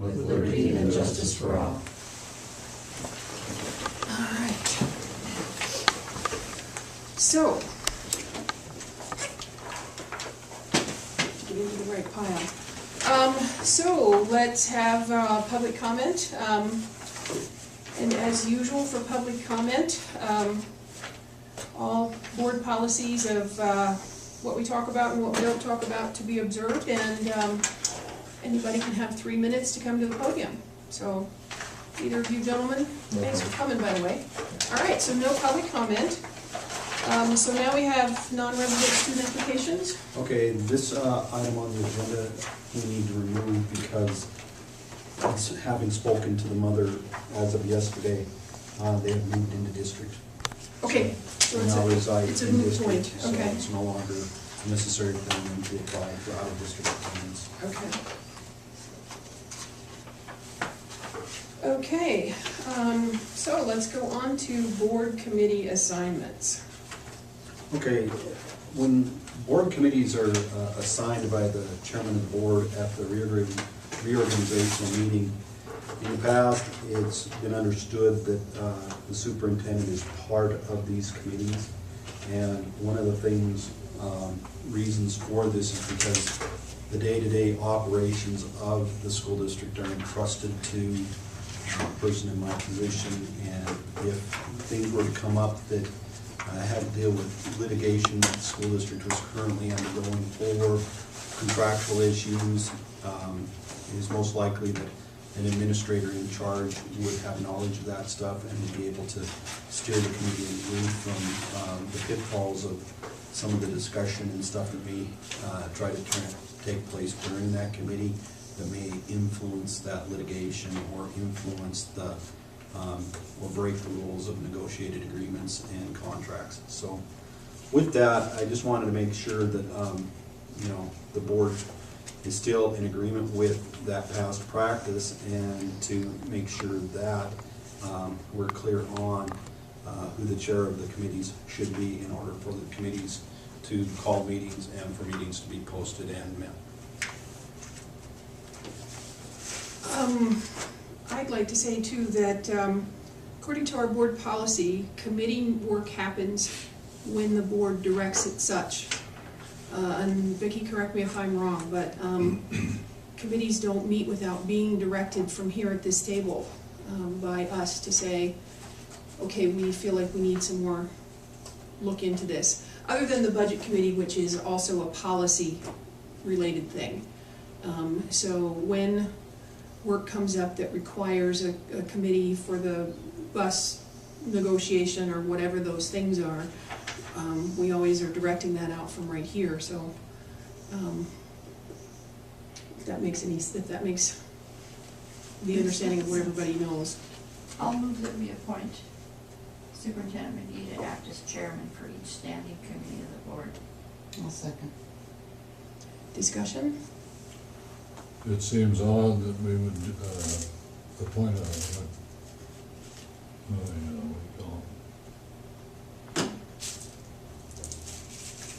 with liberty and justice for all. All right. So, get into the right pile. So let's have public comment. And as usual for public comment, all board policies of what we talk about and what we don't talk about to be observed, and anybody can have 3 minutes to come to the podium. So, either of you gentlemen, thanks for coming, by the way. All right, so no public comment. So now we have non-resident student applications. Okay, this item on the agenda we need to remove because it's, having spoken to the mother as of yesterday, they have moved into district. Okay, so They now reside it's a in moot district, point, so okay. it's no longer necessary for them to apply for out-of-district appointments. Okay. Okay, so let's go on to board committee assignments. Okay, when board committees are assigned by the chairman of the board at the reorganizational meeting, in the past, it's been understood that the superintendent is part of these committees. And one of the things, reasons for this is because the day-to-day operations of the school district are entrusted to a person in my position. And if things were to come up that had to deal with litigation that the school district was currently undergoing or contractual issues, it is most likely that an administrator in charge would have knowledge of that stuff and would be able to steer the committee away from the pitfalls of some of the discussion and stuff that may try to take place during that committee that may influence that litigation or influence the or break the rules of negotiated agreements and contracts. So with that, I just wanted to make sure that you know, the board is still in agreement with that past practice, and to make sure that we're clear on who the chair of the committees should be in order for the committees to call meetings and for meetings to be posted and met. I'd like to say too that according to our board policy, committee work happens when the board directs it such. And Vicki, correct me if I'm wrong, but committees don't meet without being directed from here at this table by us to say, okay, we feel like we need some more look into this. Other than the budget committee, which is also a policy related thing. So when work comes up that requires a committee for the bus negotiation or whatever those things are, we always are directing that out from right here. So if that makes the understanding of what everybody knows. I'll move that we appoint Superintendent McGee to act as chairman for each standing committee of the board. I'll second. Discussion? It seems odd that we would appoint a, what do you call it?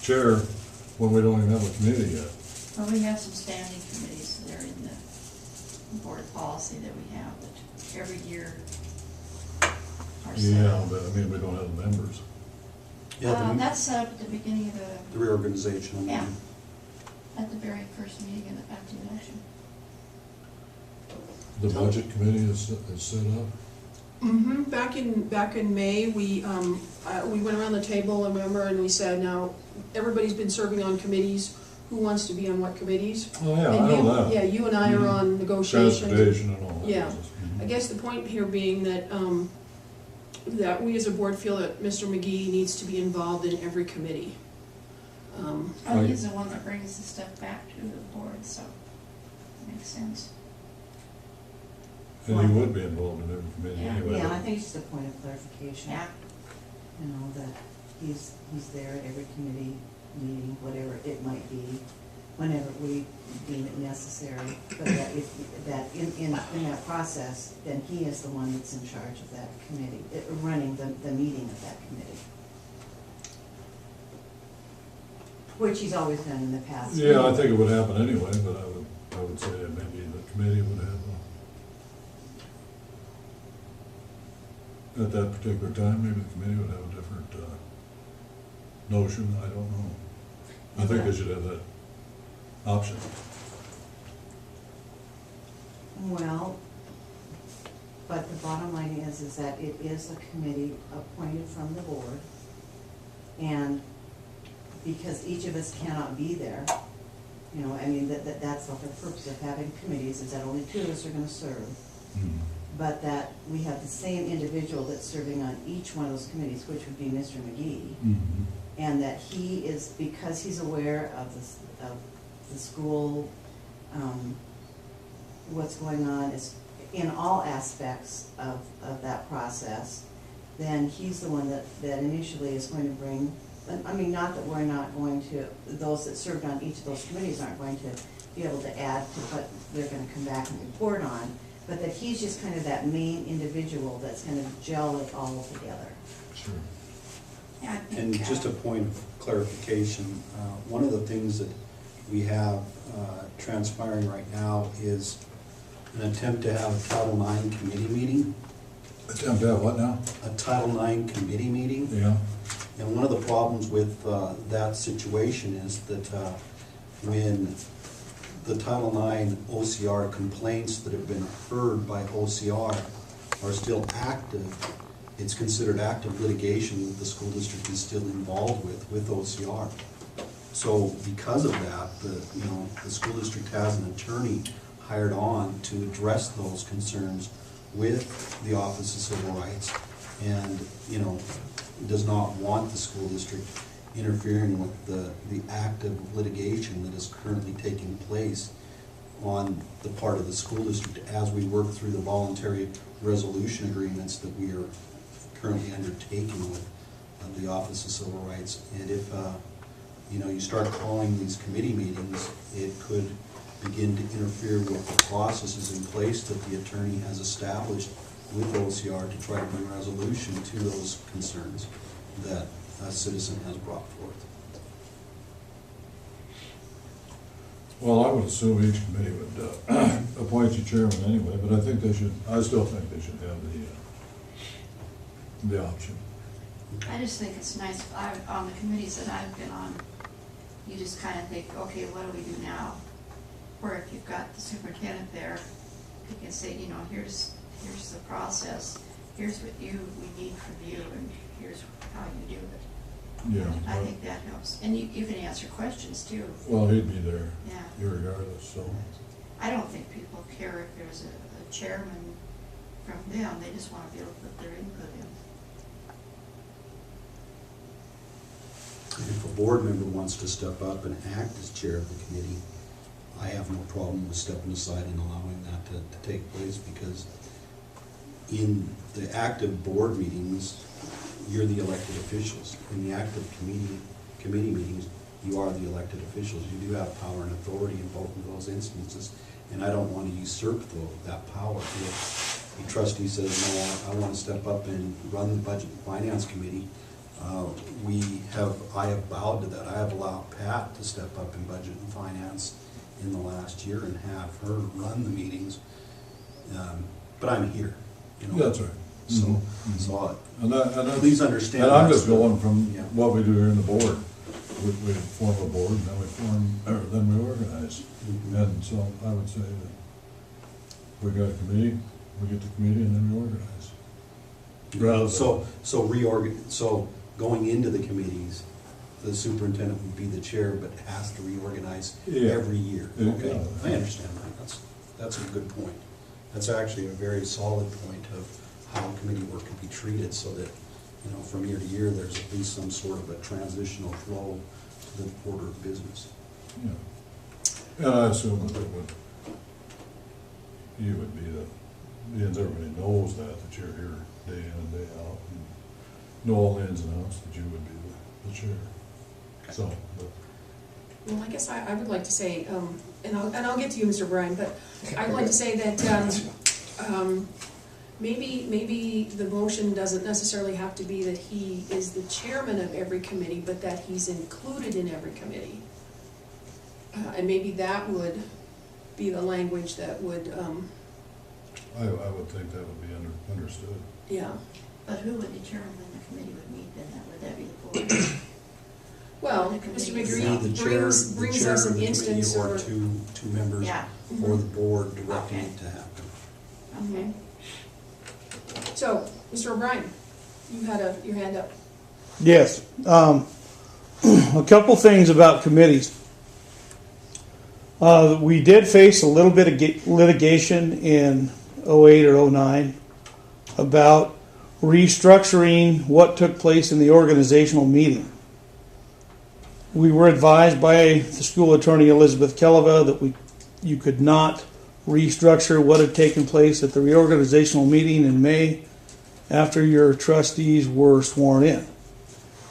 Chair, when we don't even have a committee yet. Well, we have some standing committees that are in the board policy that we have that every year are set. Yeah, but I mean, we don't have members. Yeah, That's set up at the beginning of the reorganizational yeah, meeting. at the very first meeting in the after the election. The budget committee is set up. Mm-hmm. Back in May, we went around the table, I remember, and we said, now everybody's been serving on committees. Who wants to be on what committees? Oh, yeah, And I know that. Yeah, you and I are on negotiation. Transportation and all that. Yeah. I guess the point here being that that we as a board feel that Mr. McGee needs to be involved in every committee. Oh, he's the one that brings the stuff back to the board, so it makes sense. And he would be involved in every committee Yeah. anyway. Yeah, I think it's just a point of clarification. Yeah. You know, that he's there at every committee meeting, whatever it might be, whenever we deem it necessary. But that in that process, then he is the one that's in charge of that committee, running the meeting of that committee. Which he's always done in the past. Yeah, I think it would happen anyway, but I would say that maybe the committee would have at that particular time, maybe the committee would have a different, notion, I don't know. I think they should have that option. Well, but the bottom line is that it is a committee appointed from the board. And because each of us cannot be there, you know, I mean, that's the whole purpose of having committees, is that only two of us are gonna serve. Mhm. But that we have the same individual that's serving on each one of those committees, which would be Mr. McGee. Mhm. And that he is, because he's aware of the school, what's going on is in all aspects of that process, then he's the one that initially is going to bring, I mean, not that we're not going to, those that served on each of those committees aren't going to be able to add to what they're gonna come back and report on, but that he's just kind of that main individual that's gonna gel it all together. Sure. Yeah, I think, And just a point of clarification, one of the things that we have transpiring right now is an attempt to have a Title IX committee meeting, Attempt to have what now? a Title IX committee meeting. Yeah. And one of the problems with that situation is that when the Title IX OCR complaints that have been heard by OCR are still active, it's considered active litigation that the school district is still involved with OCR. So because of that, the school district has an attorney hired on to address those concerns with the Office of Civil Rights, and, does not want the school district interfering with the active litigation that is currently taking place on the part of the school district as we work through the voluntary resolution agreements that we are currently undertaking with the Office of Civil Rights. And if, you start calling these committee meetings, it could begin to interfere with the processes in place that the attorney has established with OCR to try to bring resolution to those concerns that a citizen has brought forth. Well, I would assume each committee would appoint a chairman anyway, but I still think they should have the option. I just think it's nice, on the committees that I've been on, you just kind of think, okay, what do we do now? Where if you've got the superintendent there, you can say, here's the process, here's what we need from you, and here's how you do it. Yeah. I think that helps. And you can answer questions too. Well, he'd be there Yeah. irregardless, so. I don't think people care if there's a chairman from them, they just want to be able to put their input in. If a board member wants to step up and act as chair of the committee, I have no problem with stepping aside and allowing that to take place, because in the active board meetings, you're the elected officials. In the active committee meetings, you are the elected officials. You do have power and authority in both of those instances, and I don't want to usurp that power. If a trustee says, no, I want to step up and run the Budget and Finance Committee, I have bowed to that. I have allowed Pat to step up in Budget and Finance in the last year and have her run the meetings, but I'm here. That's right. So, Mhm. so Please please understand. And I'm that's just going from yeah. what we do here in the board. We form a board, and then we organize. Mhm. And so I would say that we got a committee, we get the committee, and then we organize. Rather than- So going into the committees, the superintendent would be the chair, but has to reorganize Yeah. every year. Yeah. Okay, I understand that. That's a good point. That's actually a very solid point of how committee work can be treated, so that, from year to year, there's at least some sort of a transitional flow to the order of business. Yeah. And I assume that you would be and everybody knows that you're here day in and day out, and know all the ins and outs, that you would be the chair. So, but. Well, I guess I would like to say, and I'll get to you, Mr. Bryan, but I would like to say that maybe the motion doesn't necessarily have to be that he is the chairman of every committee, but that he's included in every committee. And maybe that would be the language that would, I would think that would be understood. yeah. But who would determine when the committee would meet then? Would that be the board? Well, The Mr. committee Either McGree the chair, brings us an of the committee, instance or or. two members, Yeah. or the board directing Okay. it to happen. Okay. So, Mr. O'Brien, you had your hand up. Yes. A couple things about committees. We did face a little bit of litigation in 08 or 09 about restructuring what took place in the organizational meeting. We were advised by the school attorney Elizabeth Keleva that you could not restructure what had taken place at the reorganizational meeting in May after your trustees were sworn in.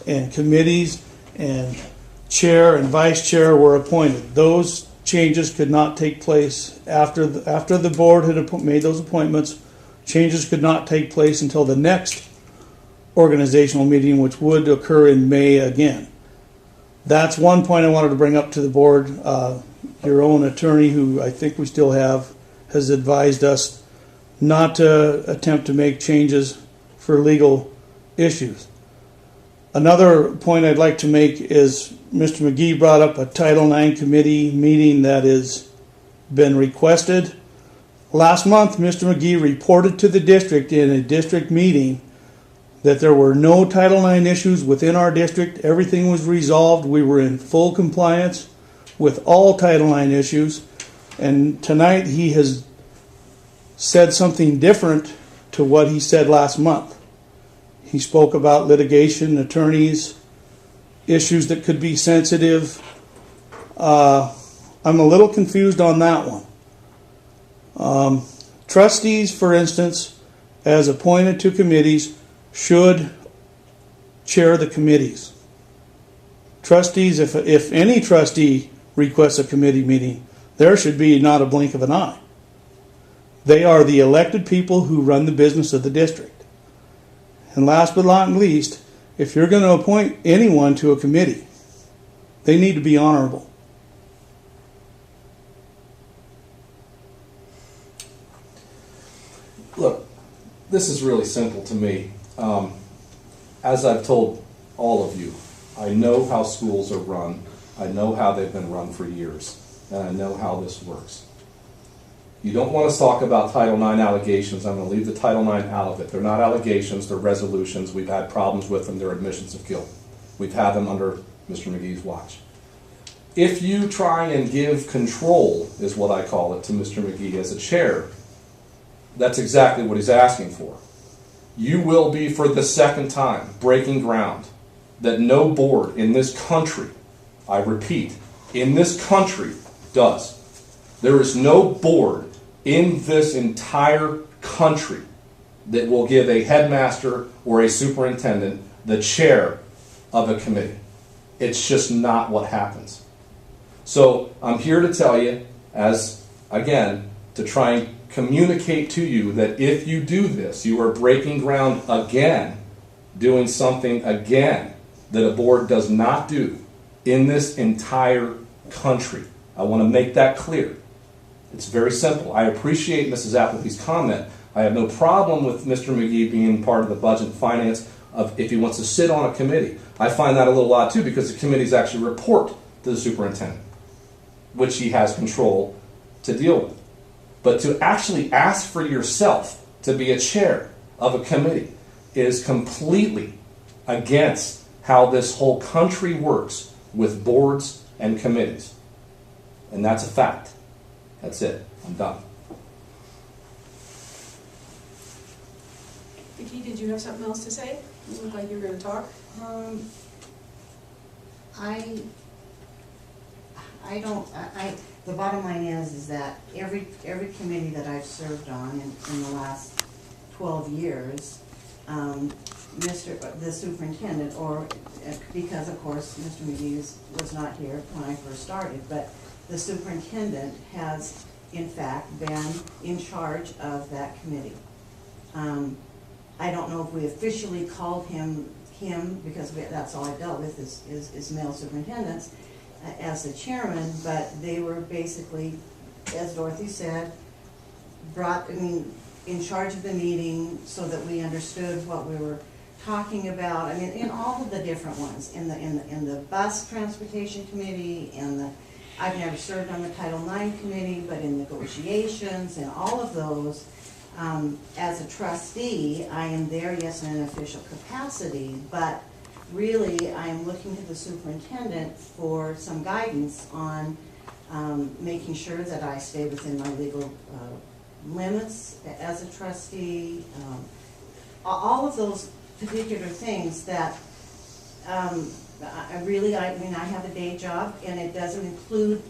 And committees and chair and vice chair were appointed. Those changes could not take place after the board had made those appointments. Changes could not take place until the next organizational meeting, which would occur in May again. That's one point I wanted to bring up to the board. Your own attorney, who I think we still have, has advised us not to attempt to make changes for legal issues. Another point I'd like to make is Mr. McGee brought up a Title IX committee meeting that has been requested. Last month, Mr. McGee reported to the district in a district meeting that there were no Title IX issues within our district. Everything was resolved. We were in full compliance with all Title IX issues. And tonight he has said something different to what he said last month. He spoke about litigation, attorneys, issues that could be sensitive. I'm a little confused on that one. Trustees, for instance, as appointed to committees, should chair the committees. Trustees, if any trustee requests a committee meeting, there should be not a blink of an eye. They are the elected people who run the business of the district. And last but not least, if you're going to appoint anyone to a committee, they need to be honorable. Look, this is really simple to me. As I've told all of you, I know how schools are run. I know how they've been run for years, and I know how this works. You don't want to talk about Title IX allegations. I'm going to leave the Title IX out of it. They're not allegations, they're resolutions. We've had problems with them. They're admissions of guilt. We've had them under Mr. McGee's watch. If you try and give control, is what I call it, to Mr. McGee as a chair, that's exactly what he's asking for. You will be, for the second time, breaking ground that no board in this country, I repeat, in this country does. There is no board in this entire country that will give a headmaster or a superintendent the chair of a committee. It's just not what happens. So I'm here to tell you, as again, to try and communicate to you that if you do this, you are breaking ground again, doing something again that a board does not do in this entire country. I want to make that clear. It's very simple. I appreciate Mrs. Appleby's comment. I have no problem with Mr. McGee being part of the budget and finance of if he wants to sit on a committee. I find that a little odd too, because the committees actually report to the superintendent, which he has control to deal with. But to actually ask for yourself to be a chair of a committee is completely against how this whole country works with boards and committees. And that's a fact. That's it. I'm done. Vicki, did you have something else to say? You look like you were going to talk. The bottom line is that every committee that I've served on in the last 12 years, the superintendent, or because of course Mr. McGee was not here when I first started, but the superintendent has in fact been in charge of that committee. I don't know if we officially called him because that's all I dealt with is male superintendents as the chairman, but they were basically, as Dorothy said, in charge of the meeting so that we understood what we were talking about. I mean, in all of the different ones, in the bus transportation committee, I've never served on the Title IX committee, but in negotiations and all of those, as a trustee, I am there, yes, in an official capacity, but really, I am looking to the superintendent for some guidance on making sure that I stay within my legal limits as a trustee, all of those particular things that I mean, I have a day job, and it doesn't include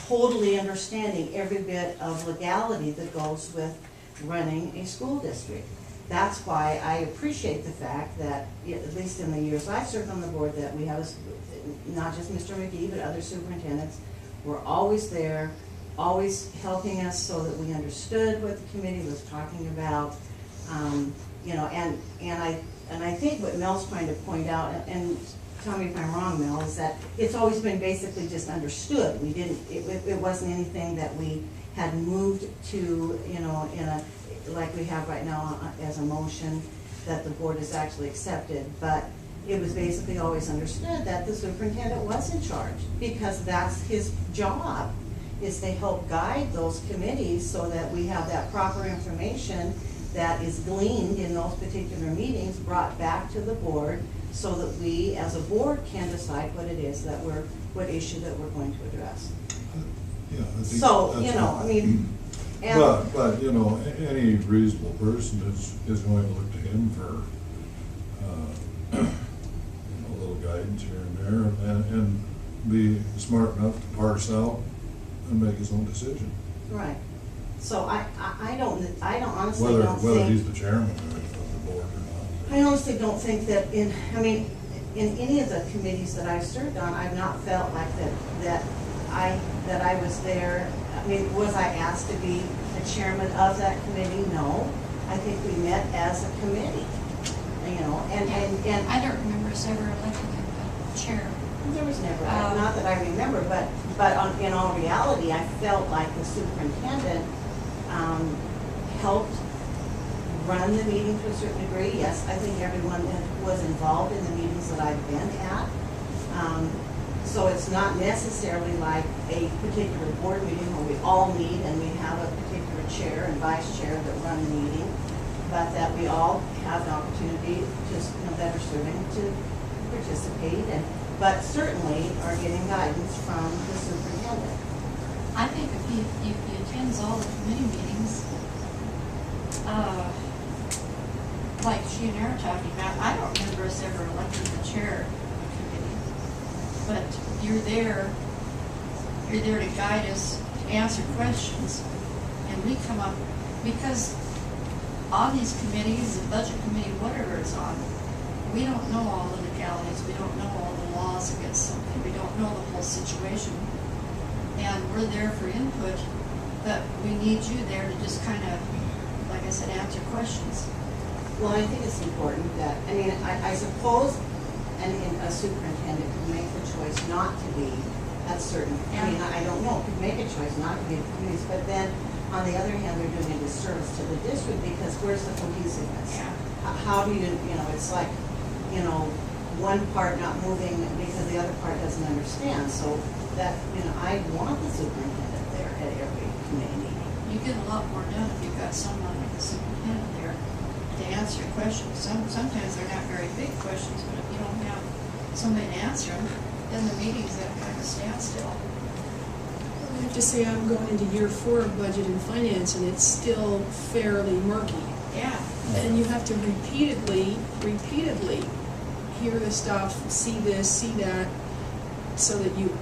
totally understanding every bit of legality that goes with running a school district. That's why I appreciate the fact that, at least in the years I served on the board, that we have, not just Mr. McGee, but other superintendents, were always there, always helping us so that we understood what the committee was talking about. You know, and I think what Mel's trying to point out, and tell me if I'm wrong, Mel, is that it's always been basically just understood. We didn't, it wasn't anything that we had moved to, you know, in a, like we have right now as a motion that the board has actually accepted, but it was basically always understood that the superintendent was in charge, because that's his job, is to help guide those committees so that we have that proper information that is gleaned in those particular meetings brought back to the board so that we as a board can decide what it is that what issue that we're going to address. Yeah, I think So, that's you know, right. I mean, and But, you know, any reasonable person is going to look to him for, you know, a little guidance here and there, and be smart enough to parse out and make his own decision. right. So I honestly don't think. Whether he's the chairman of the board or not. I honestly don't think that in any of the committees that I've served on, I've not felt like that I was there. I mean, was I asked to be the chairman of that committee? No. I think we met as a committee, you know, and I don't remember us ever electing a chair. there was never, not that I remember, but in all reality, I felt like the superintendent helped run the meeting to a certain degree. Yes, I think everyone that was involved in the meetings that I've been at. So it's not necessarily like a particular board meeting where we all meet and we have a particular chair and vice chair that run the meeting, but that we all have an opportunity, just, you know, that are serving to participate, but certainly are getting guidance from the superintendent. I think if he attends all the committee meetings, like she and I are talking about, I don't remember us ever electing the chair of a committee. But you're there to guide us, to answer questions, and we come up, because on these committees, the budget committee, whatever it's on, we don't know all the legalities, we don't know all the laws against something, we don't know the whole situation. And we're there for input, but we need you there to just kind of, like I said, answer questions. Well, I think it's important that, I mean, I suppose a superintendent could make the choice not to be at certain, I mean, I don't know, could make a choice not to be at committees, but then, on the other hand, they're doing a disservice to the district, because where's the cohesiveness? Yeah. How do you know, it's like, you know, one part not moving because the other part doesn't understand, so that, you know, I want the superintendent there at every committee meeting. You get a lot more done if you've got someone like the superintendent there to answer questions. Sometimes they're not very big questions, but if you don't have somebody to answer them, then the meeting's at kind of a standstill. I have to say, I'm going into year 4 of budget and finance, and it's still fairly murky. Yeah. And you have to repeatedly hear the stuff, see this, see that, so that you,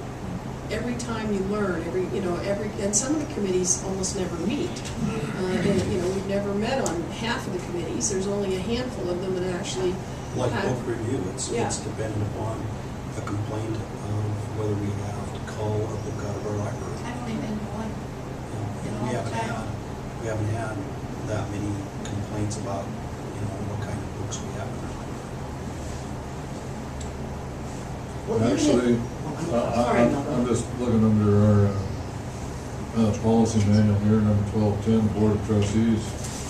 every time you learn, and some of the committees almost never meet. And, you know, we've never met on half of the committees. There's only a handful of them that actually Like have. book review, it's dependent upon a complaint of whether we have to cull a book out of our library. I've only been to one. We haven't had that many complaints about, you know, what kind of books we have in our library. Well, even if- Actually, Sorry, I'm just looking under our policy manual here, number 1210, Board of Trustees.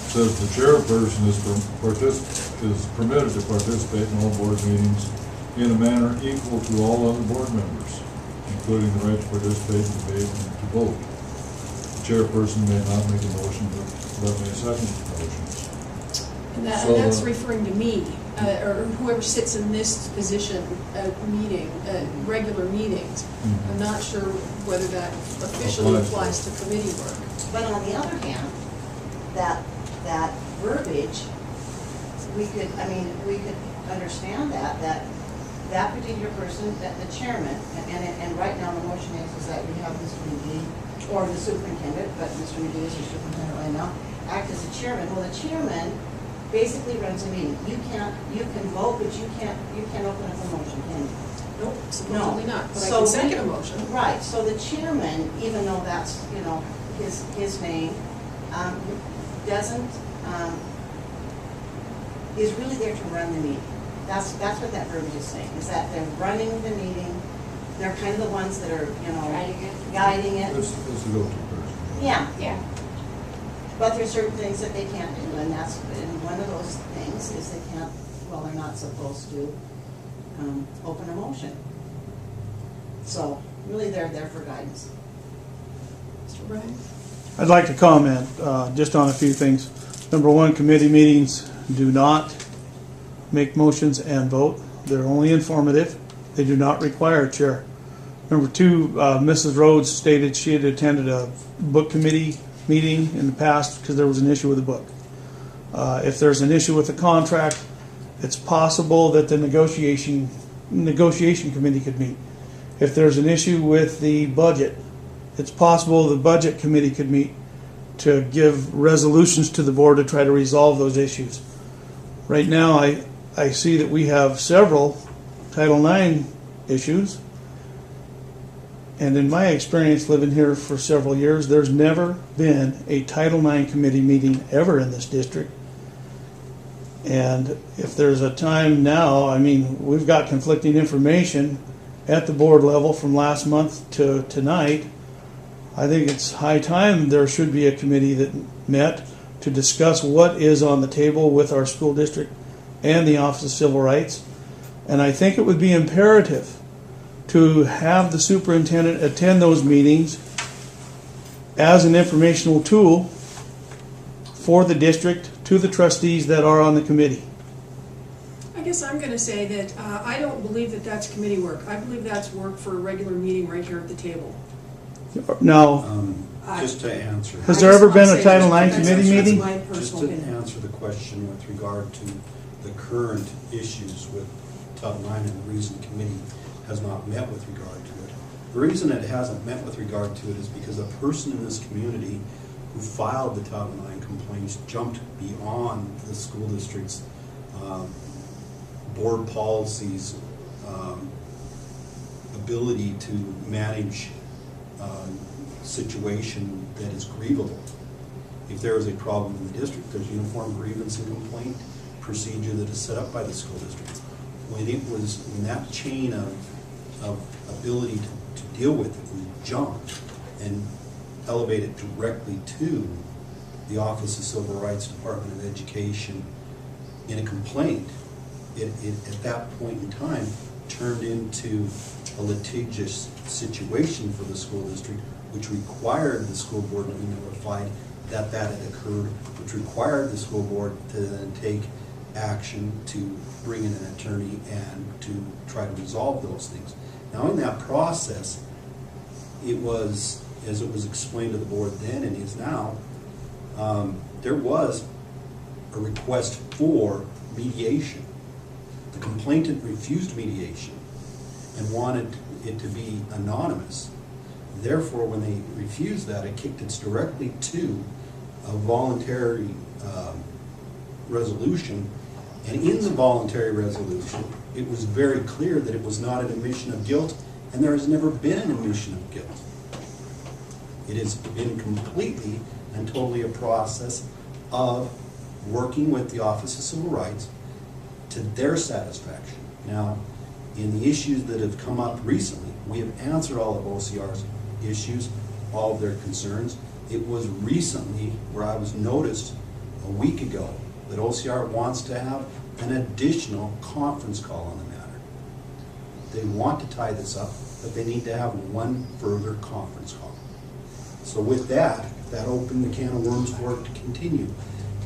says the chairperson is permitted to participate in all board meetings in a manner equal to all other board members, including the right to participate in debate and to vote. The chairperson may not make a motion, but may second motions. And So, that's referring to me, or whoever sits in this position at regular meetings. Mhm. I'm not sure whether that officially Applies. applies to committee work. But on the other hand, that verbiage, we could understand that particular person, that the chairman, and right now the motion is that we have Mr. McGee, or the superintendent, but Mr. McGee is the superintendent right now, act as the chairman. Well, the chairman basically runs a meeting. You can vote, but you can't open up a motion, can you? Nope, supposedly not, but I So can second a motion. Right, so the chairman, even though that's, his name, doesn't, is really there to run the meeting. That's what that verbiage is saying, is that they're running the meeting, they're kind of the ones that are, guiding it. It's the go-to person. Yeah, Yeah. but there's certain things that they can't do, and one of those things is they can't, well, they're not supposed to, open a motion. So, really, they're there for guidance. Mr. Bryan? I'd like to comment just on a few things. Number one, committee meetings do not make motions and vote. They're only informative. They do not require a chair. Number two, Mrs. Rhodes stated she had attended a book committee meeting in the past because there was an issue with the book. If there's an issue with the contract, it's possible that the negotiation committee could meet. If there's an issue with the budget, it's possible the budget committee could meet to give resolutions to the board to try to resolve those issues. Right now, I see that we have several Title IX issues. And in my experience living here for several years, there's never been a Title IX committee meeting ever in this district. And if there's a time now, we've got conflicting information at the board level from last month to tonight. I think it's high time there should be a committee that met to discuss what is on the table with our school district and the Office of Civil Rights. And I think it would be imperative to have the superintendent attend those meetings as an informational tool for the district to the trustees that are on the committee. I guess I'm going to say that I don't believe that that's committee work. I believe that's work for a regular meeting right here at the table. Now, Just to answer. has there ever been a Title IX committee meeting? That's my Just personal to opinion. answer the question with regard to the current issues with Title IX and the reason the committee has not met with regard to it. The reason it hasn't met with regard to it is because a person in this community who filed the Title IX complaints jumped beyond the school district's board policies, ability to manage situation that is grievable. If there is a problem in the district, there's uniform grievance and complaint procedure that is set up by the school district. When it was in that chain of ability to deal with it, we jumped and elevated directly to the Office of Civil Rights, Department of Education in a complaint. It at that point in time turned into a litigious situation for the school district, which required the school board to be notified that that had occurred, which required the school board to then take action to bring in an attorney and to try to resolve those things. Now, in that process, it was, as it was explained to the board then and is now, there was a request for mediation. The complainant refused mediation and wanted it to be anonymous. Therefore, when they refused that, it kicked it directly to a voluntary resolution. And in the voluntary resolution, it was very clear that it was not an admission of guilt, and there has never been an admission of guilt. It has been completely and totally a process of working with the Office of Civil Rights to their satisfaction. Now, in the issues that have come up recently, we have answered all of OCR's issues, all of their concerns. It was recently where I was noticed a week ago that OCR wants to have an additional conference call on the matter. They want to tie this up, but they need to have one further conference call. So with that, that opened the can of worms for it to continue.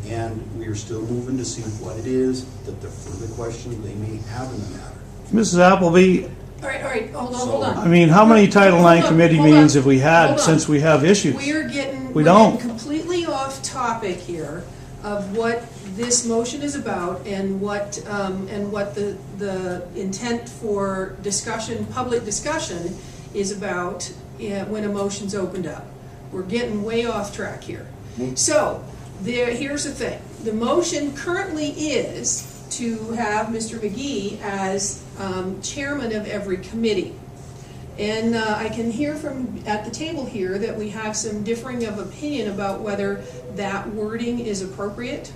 And we are still moving to see what it is that the further questions they may have in the matter. Mrs. Appleby, All right, hold on. I mean, how many Title Hold IX on, committee hold on, meetings have we hold had on. since we have issues? We're getting We don't. completely off topic here of what this motion is about and what the intent for discussion, public discussion is about when a motion's opened up. We're getting way off track here. So, here's the thing. The motion currently is to have Mr. McGee as chairman of every committee. And I can hear from, at the table here, that we have some differing of opinion about whether that wording is appropriate.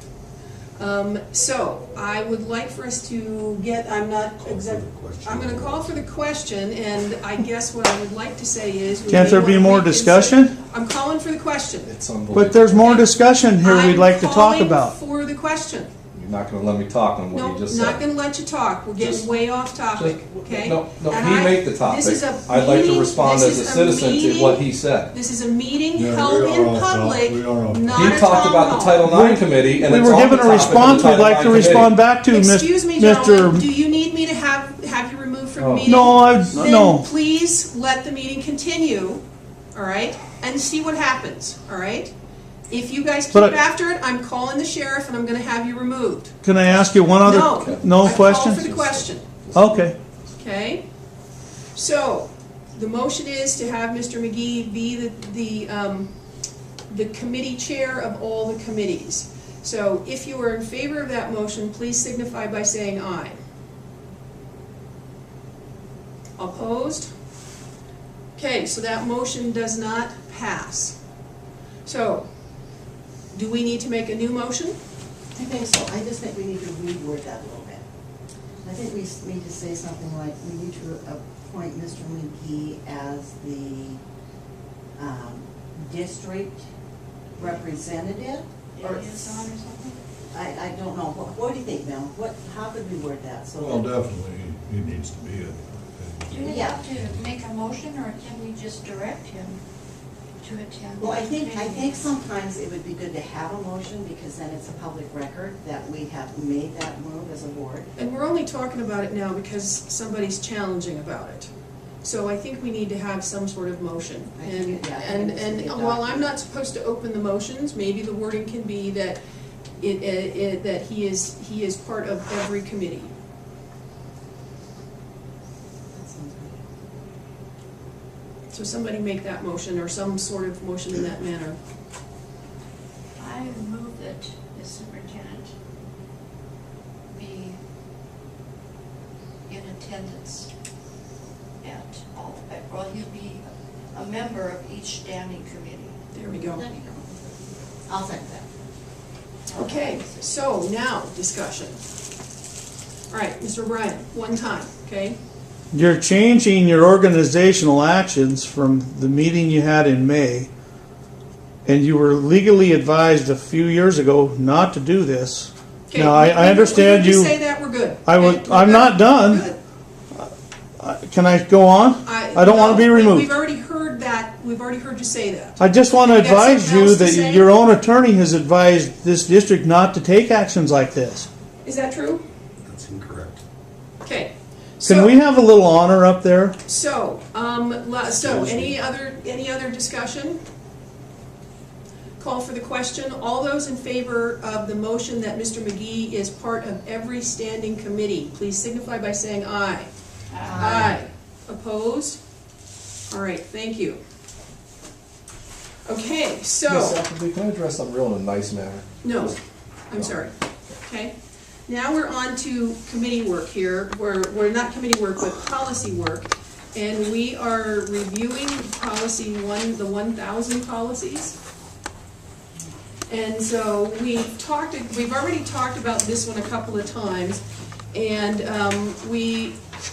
So, I would like for us to get, I'm going to call for the question, and I guess what I would like to say is... Can't there be more discussion? I'm calling for the question. It's unbelievable. But there's more discussion here we'd like to talk about. I'm calling for the question. You're not gonna let me talk on what No, you just not said. gonna let you talk. We're getting Just- way off topic, okay? No, And he make the topic. this is a I'd like to meeting- respond this as a is citizen to meeting- what he said. This is a meeting Yeah, held we are in off topic. public, We are off not He a talked town about the hall. Title IX committee, and We it's were on given the a topic of the response we'd Title like IX to committee. respond back to, Excuse me, gentlemen, do Mr. you need me to have you removed from the Oh. meeting? No, Then no. please let the meeting continue, all right? And see what happens, all right? If you guys keep But after it, I'm calling the sheriff and I'm gonna have you removed. Can I ask you one other? No. I question? called for the question. Okay. Okay, so, the motion is to have Mr. McGee be the committee chair of all the committees. So, if you are in favor of that motion, please signify by saying aye. Opposed? Okay, so that motion does not pass. So, do we need to make a new motion? I think so. I just think we need to reword that a little bit. I think we need to say something like, we need to appoint Mr. McGee as the district representative. Or Liaison or something? I don't know. What do you think, Mel? How could we word that? So Well, that- definitely, he needs to be it. Do we Yeah. have to make a motion, or can we just direct him to attend? Well, I the think committee? sometimes it would be good to have a motion, because then it's a public record that we have made that move as a board. And we're only talking about it now because somebody's challenging about it. So I think we need to have some sort of motion. I think it- yeah, I think And, it needs to be and while adopted. I'm not supposed to open the motions, maybe the wording can be that that he is part of every committee. That sounds good. So somebody make that motion or some sort of motion in that manner. I move that the superintendent be in attendance at all, well, he'll be a member of each standing committee. There we go. There you go. I'll second that. Okay, so now discussion. All right, Mr. O'Brien, one time, okay? You're changing your organizational actions from the meeting you had in May, and you were legally advised a few years ago not to do this. Okay, Now, I understand we you. say that, we're good. I Okay, would. we're I'm good. not done. Good. Can I go on? I don't want to be no, removed. We've already heard that, we've already heard you say that. I just want to You got advise something you else to that say? your own attorney has advised this district not to take actions like this. Is that true? That's incorrect. Okay. Can we have a little honor up there? So, any other discussion? Call for the question. All those in favor of the motion that Mr. McGee is part of every standing committee, please signify by saying aye. Aye. Opposed? All right, thank you. Okay, so, Miss Appleby, can I address something real in a nice manner? no, I'm sorry. Okay, now we're on to committee work here. We're not committee work, but policy work. And we are reviewing the 1,000 policies. And so we've already talked about this one a couple of times. And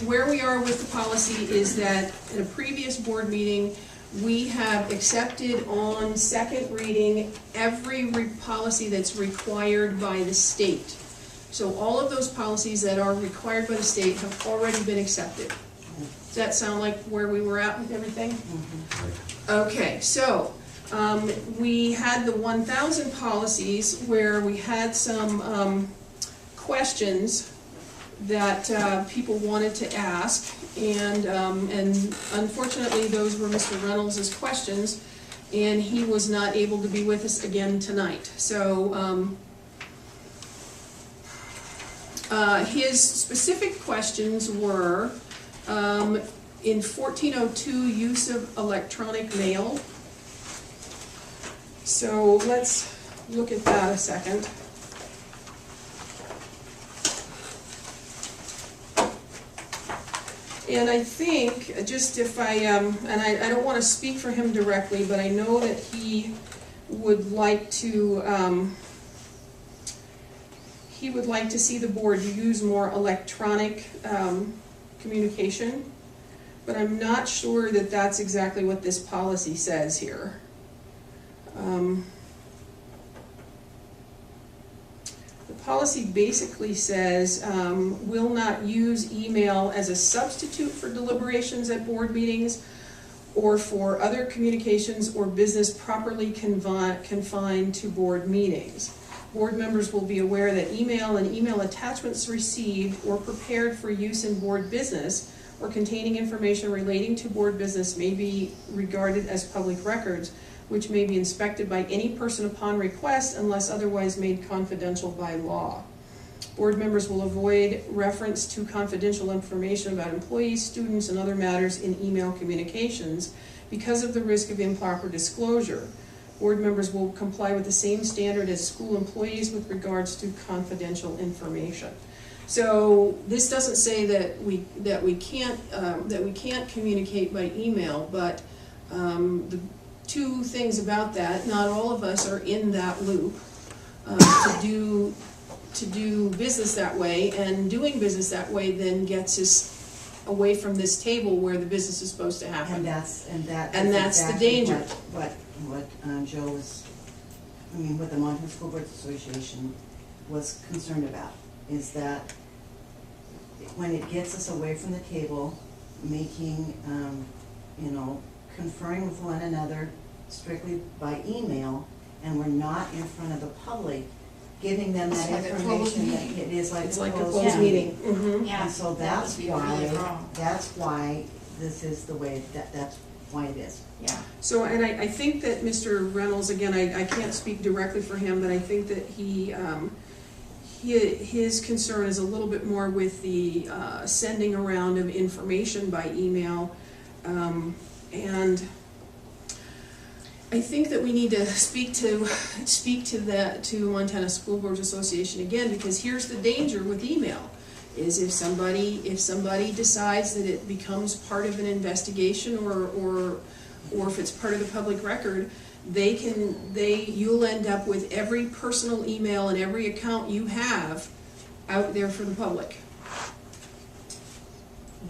where we are with the policy is that at a previous board meeting, we have accepted on second reading every policy that's required by the state. So all of those policies that are required by the state have already been accepted. Does that sound like where we were at with everything? Okay, so we had the 1,000 policies where we had some questions that people wanted to ask, and unfortunately those were Mr. Reynolds' questions, and he was not able to be with us again tonight. So his specific questions were in 1402, use of electronic mail. So let's look at that a second. And I think, just if I, and I don't want to speak for him directly, but I know that he would like to see the board use more electronic communication, but I'm not sure that that's exactly what this policy says here. The policy basically says, will not use email as a substitute for deliberations at board meetings or for other communications or business properly confined to board meetings. Board members will be aware that email and email attachments received or prepared for use in board business or containing information relating to board business may be regarded as public records, which may be inspected by any person upon request unless otherwise made confidential by law. Board members will avoid reference to confidential information about employees, students, and other matters in email communications because of the risk of improper disclosure. Board members will comply with the same standard as school employees with regards to confidential information. So this doesn't say that we can't communicate by email, but the two things about that: not all of us are in that loop to do business that way, and doing business that way then gets us away from this table where the business is supposed to happen. And that's exactly the danger. What Joe was, what the Montana School Boards Association was concerned about, is that when it gets us away from the table, making, conferring with one another strictly by email, and we're not in front of the public, giving them It's that like a closed information, meeting. it is like It's a like a closed closed meeting. meeting. Mhm. Yeah, And so that that's would be really wrong. why this is the way, that's why it is. Yeah. So, and I think that Mr. Reynolds, again, I can't speak directly for him, but I think that his concern is a little bit more with the sending around of information by email, and I think that we need to speak to Montana School Boards Association again, because here's the danger with email: is if somebody decides that it becomes part of an investigation or if it's part of the public record, you'll end up with every personal email and every account you have out there for the public.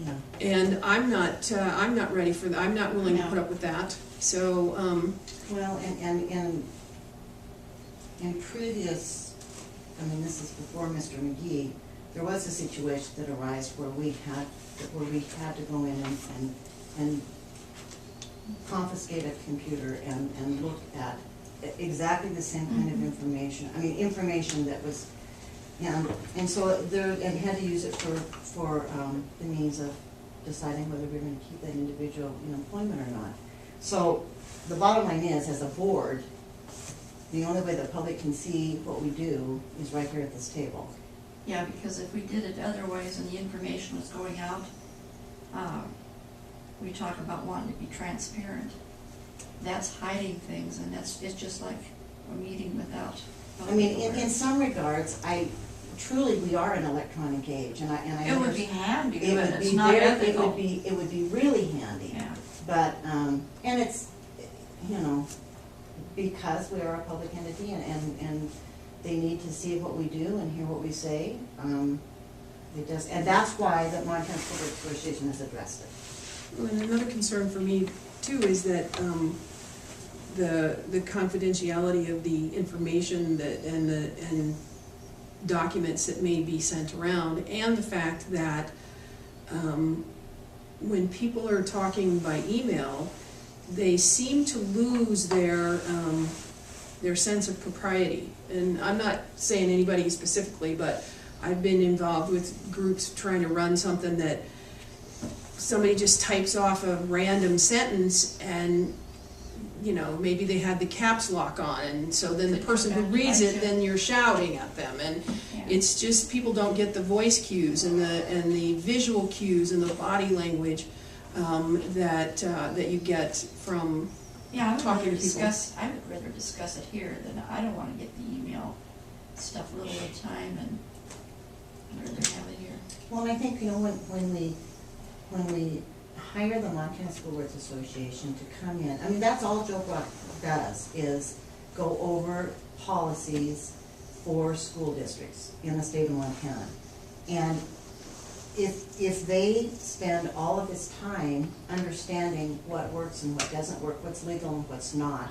Yeah. And I'm not ready for that. I'm not willing to put up with that. So, Well, and in previous, this is before Mr. McGee, there was a situation that arose where we had to go in and confiscate a computer and look at exactly the same kind of information. Information that was, and so and had to use it for the means of deciding whether we were going to keep that individual in employment or not. So the bottom line is, as a board, the only way the public can see what we do is right here at this table. Yeah, because if we did it otherwise and the information was going out, we talk about wanting to be transparent. That's hiding things, and it's just like a meeting without. In some regards, truly we are an electronic age, and I It would be handy, it but would it's be not very, ethical. it would be really handy. Yeah. But and it's because we are a public entity and they need to see what we do and hear what we say. It does, and that's why the Montana School Board Association has addressed it. and another concern for me too is that the confidentiality of the information and documents that may be sent around, and the fact that when people are talking by email, they seem to lose their sense of propriety. And I'm not saying anybody specifically, but I've been involved with groups trying to run something that somebody just types off a random sentence, and maybe they had the caps lock on, and so then the person who reads it, then you're shouting at them, and it's just people don't get the voice cues and the visual cues and the body language that you get from talking to people. I would rather discuss it here than, I don't want to get the email stuff a little at a time, and I'd rather have it here. Well, and I think, when we hire the Montana School Boards Association to come in, I mean, that's all Joe Brock does, is go over policies for school districts in the state of Montana. And if they spend all of his time understanding what works and what doesn't work, what's legal and what's not,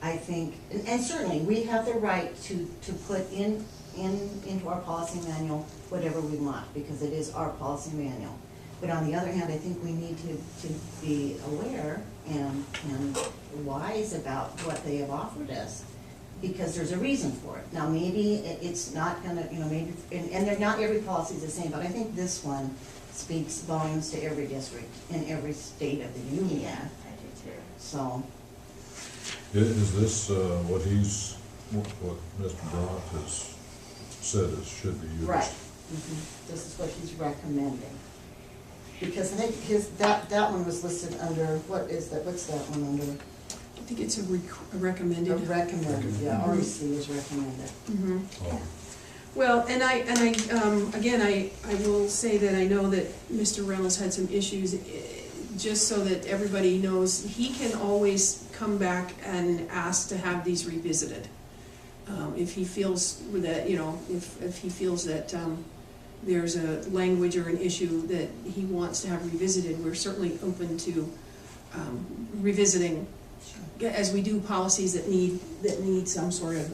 I think, and certainly we have the right to put into our policy manual whatever we want, because it is our policy manual. But on the other hand, I think we need to be aware and wise about what they have offered us, because there's a reason for it. Now, maybe it's not gonna, maybe, and they're not every policy is the same, but I think this one speaks volumes to every district in every state of the union. Yeah, I do too. So, Is this what Mr. Brock has said should be used? right. This is what he's recommending. Because I think that one was listed under, what's that one under? I think it's a recommended. Recommended, yeah, REC is recommended. Mm-hmm. Oh. Well, and I will say that I know that Mr. Reynolds had some issues, just so that everybody knows, he can always come back and ask to have these revisited. If he feels that, if he feels that there's a language or an issue that he wants to have revisited, we're certainly open to revisiting, as we do policies that need some sort of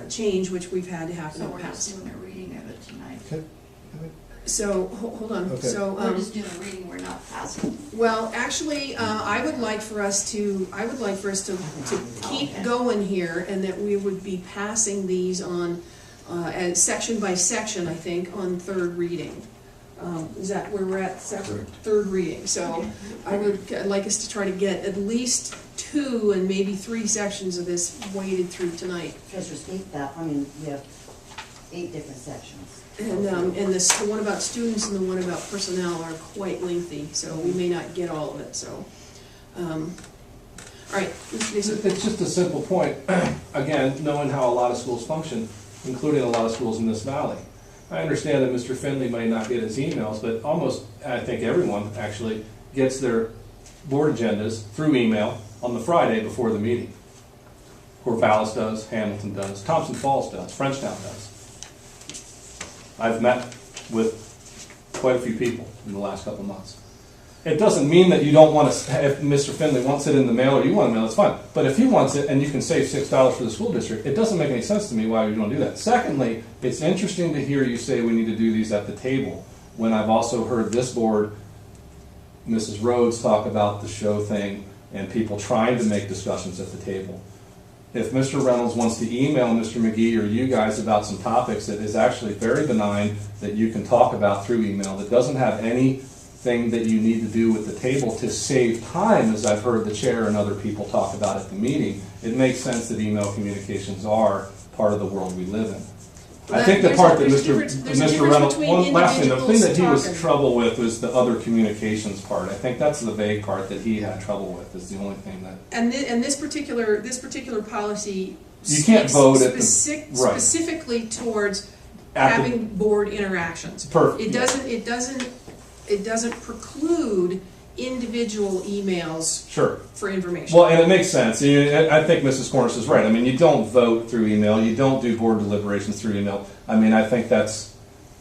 change, which we've had to happen So in the we're past. just doing a reading of it tonight. Okay. So, hold on, Okay. so. We're just doing a reading, we're not passing. Well, actually, I would like for us to keep going here, and that we would be passing these on, as section by section, I think, on third reading. Is that where we're at, third reading? So I'd like us to try to get at least 2 and maybe 3 sections of this weighted through tonight. Treasurer's State, you have 8 different sections. And the one about students and the one about personnel are quite lengthy, so we may not get all of it, so. All right. It's just a simple point. Again, knowing how a lot of schools function, including a lot of schools in this valley. I understand that Mr. Finley may not get his emails, but almost, I think everyone actually gets their board agendas through email on the Friday before the meeting. Corvallis does, Hamilton does, Thompson Falls does, Frenchtown does. I've met with quite a few people in the last couple of months. It doesn't mean that you don't want to, if Mr. Finley wants it in the mail or you want it in the mail, it's fine. But if he wants it and you can save $6 for the school district, it doesn't make any sense to me why you don't do that. Secondly, it's interesting to hear you say we need to do these at the table, when I've also heard this board, Mrs. Rhodes, talk about the show thing and people trying to make discussions at the table. If Mr. Reynolds wants to email Mr. McGee or you guys about some topics that is actually very benign that you can talk about through email, that doesn't have anything that you need to do with the table to save time, as I've heard the chair and other people talk about at the meeting, it makes sense that email communications are part of the world we live in. I think the part that Mr. Reynolds, one last thing, the thing that he was in trouble with was the other communications part. I think that's the vague part that he had trouble with, is the only thing that. And this particular policy. You can't vote at the, right. Specifically towards At the- having board interactions. Perfect. It doesn't preclude individual emails Sure. for information. Well, and it makes sense. I think Mrs. Cornish is right. I mean, you don't vote through email. You don't do board deliberations through email. I mean, I think that's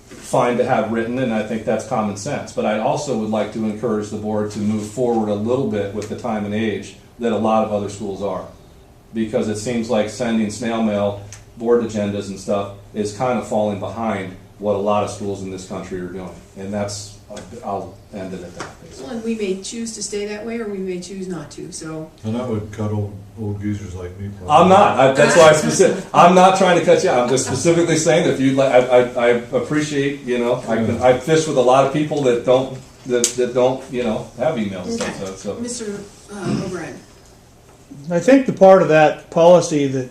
fine to have written, and I think that's common sense. But I also would like to encourage the board to move forward a little bit with the time and age that a lot of other schools are. Because it seems like sending snail mail, board agendas and stuff is kind of falling behind what a lot of schools in this country are doing. And that's, I'll end it at that, basically. Well, and we may choose to stay that way, or we may choose not to, so. And that would cut old geezers like me. probably. I'm not. That's why I'm not trying to cut you out. I'm just specifically saying that if you like, I appreciate. I fish with a lot of people that don't have emails. Okay. So Mr. O'Brien. I think the part of that policy that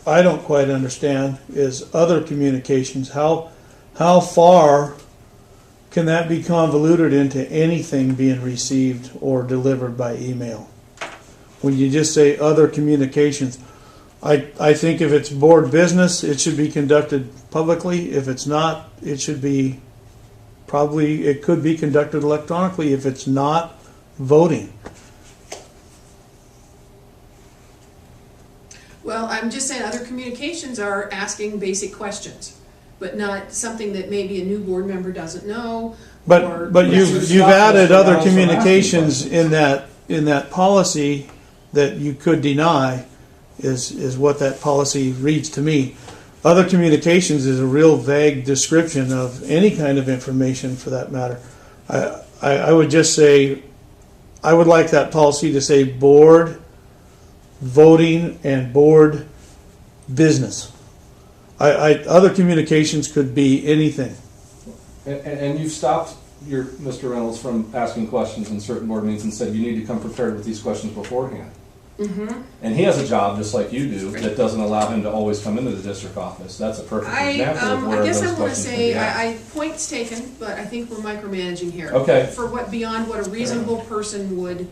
I don't quite understand is other communications. How far can that be convoluted into anything being received or delivered by email? When you just say other communications, I think if it's board business, it should be conducted publicly. If it's not, it should be it could be conducted electronically if it's not voting. Well, I'm just saying other communications are asking basic questions, but not something that maybe a new board member doesn't know. But you've added other communications in that policy that you could deny is what that policy reads to me. Other communications is a real vague description of any kind of information for that matter. I would just say I would like that policy to say board voting and board business. Other communications could be anything. and you've stopped Mr. Reynolds from asking questions in certain board meetings and said you need to come prepared with these questions beforehand. Mm-hmm. And he has a job just like you do that doesn't allow him to always come into the district office. That's a perfect example of where I guess those I want to questions can say, be asked. points taken, but I think we're micromanaging here. Okay. For beyond what a reasonable person would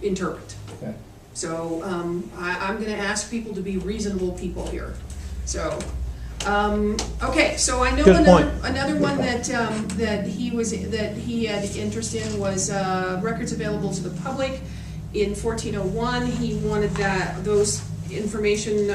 interpret. Okay. So I'm going to ask people to be reasonable people here. So okay, so I know Good point. another one that he had interest in was records available to the public. In 1401, he wanted those information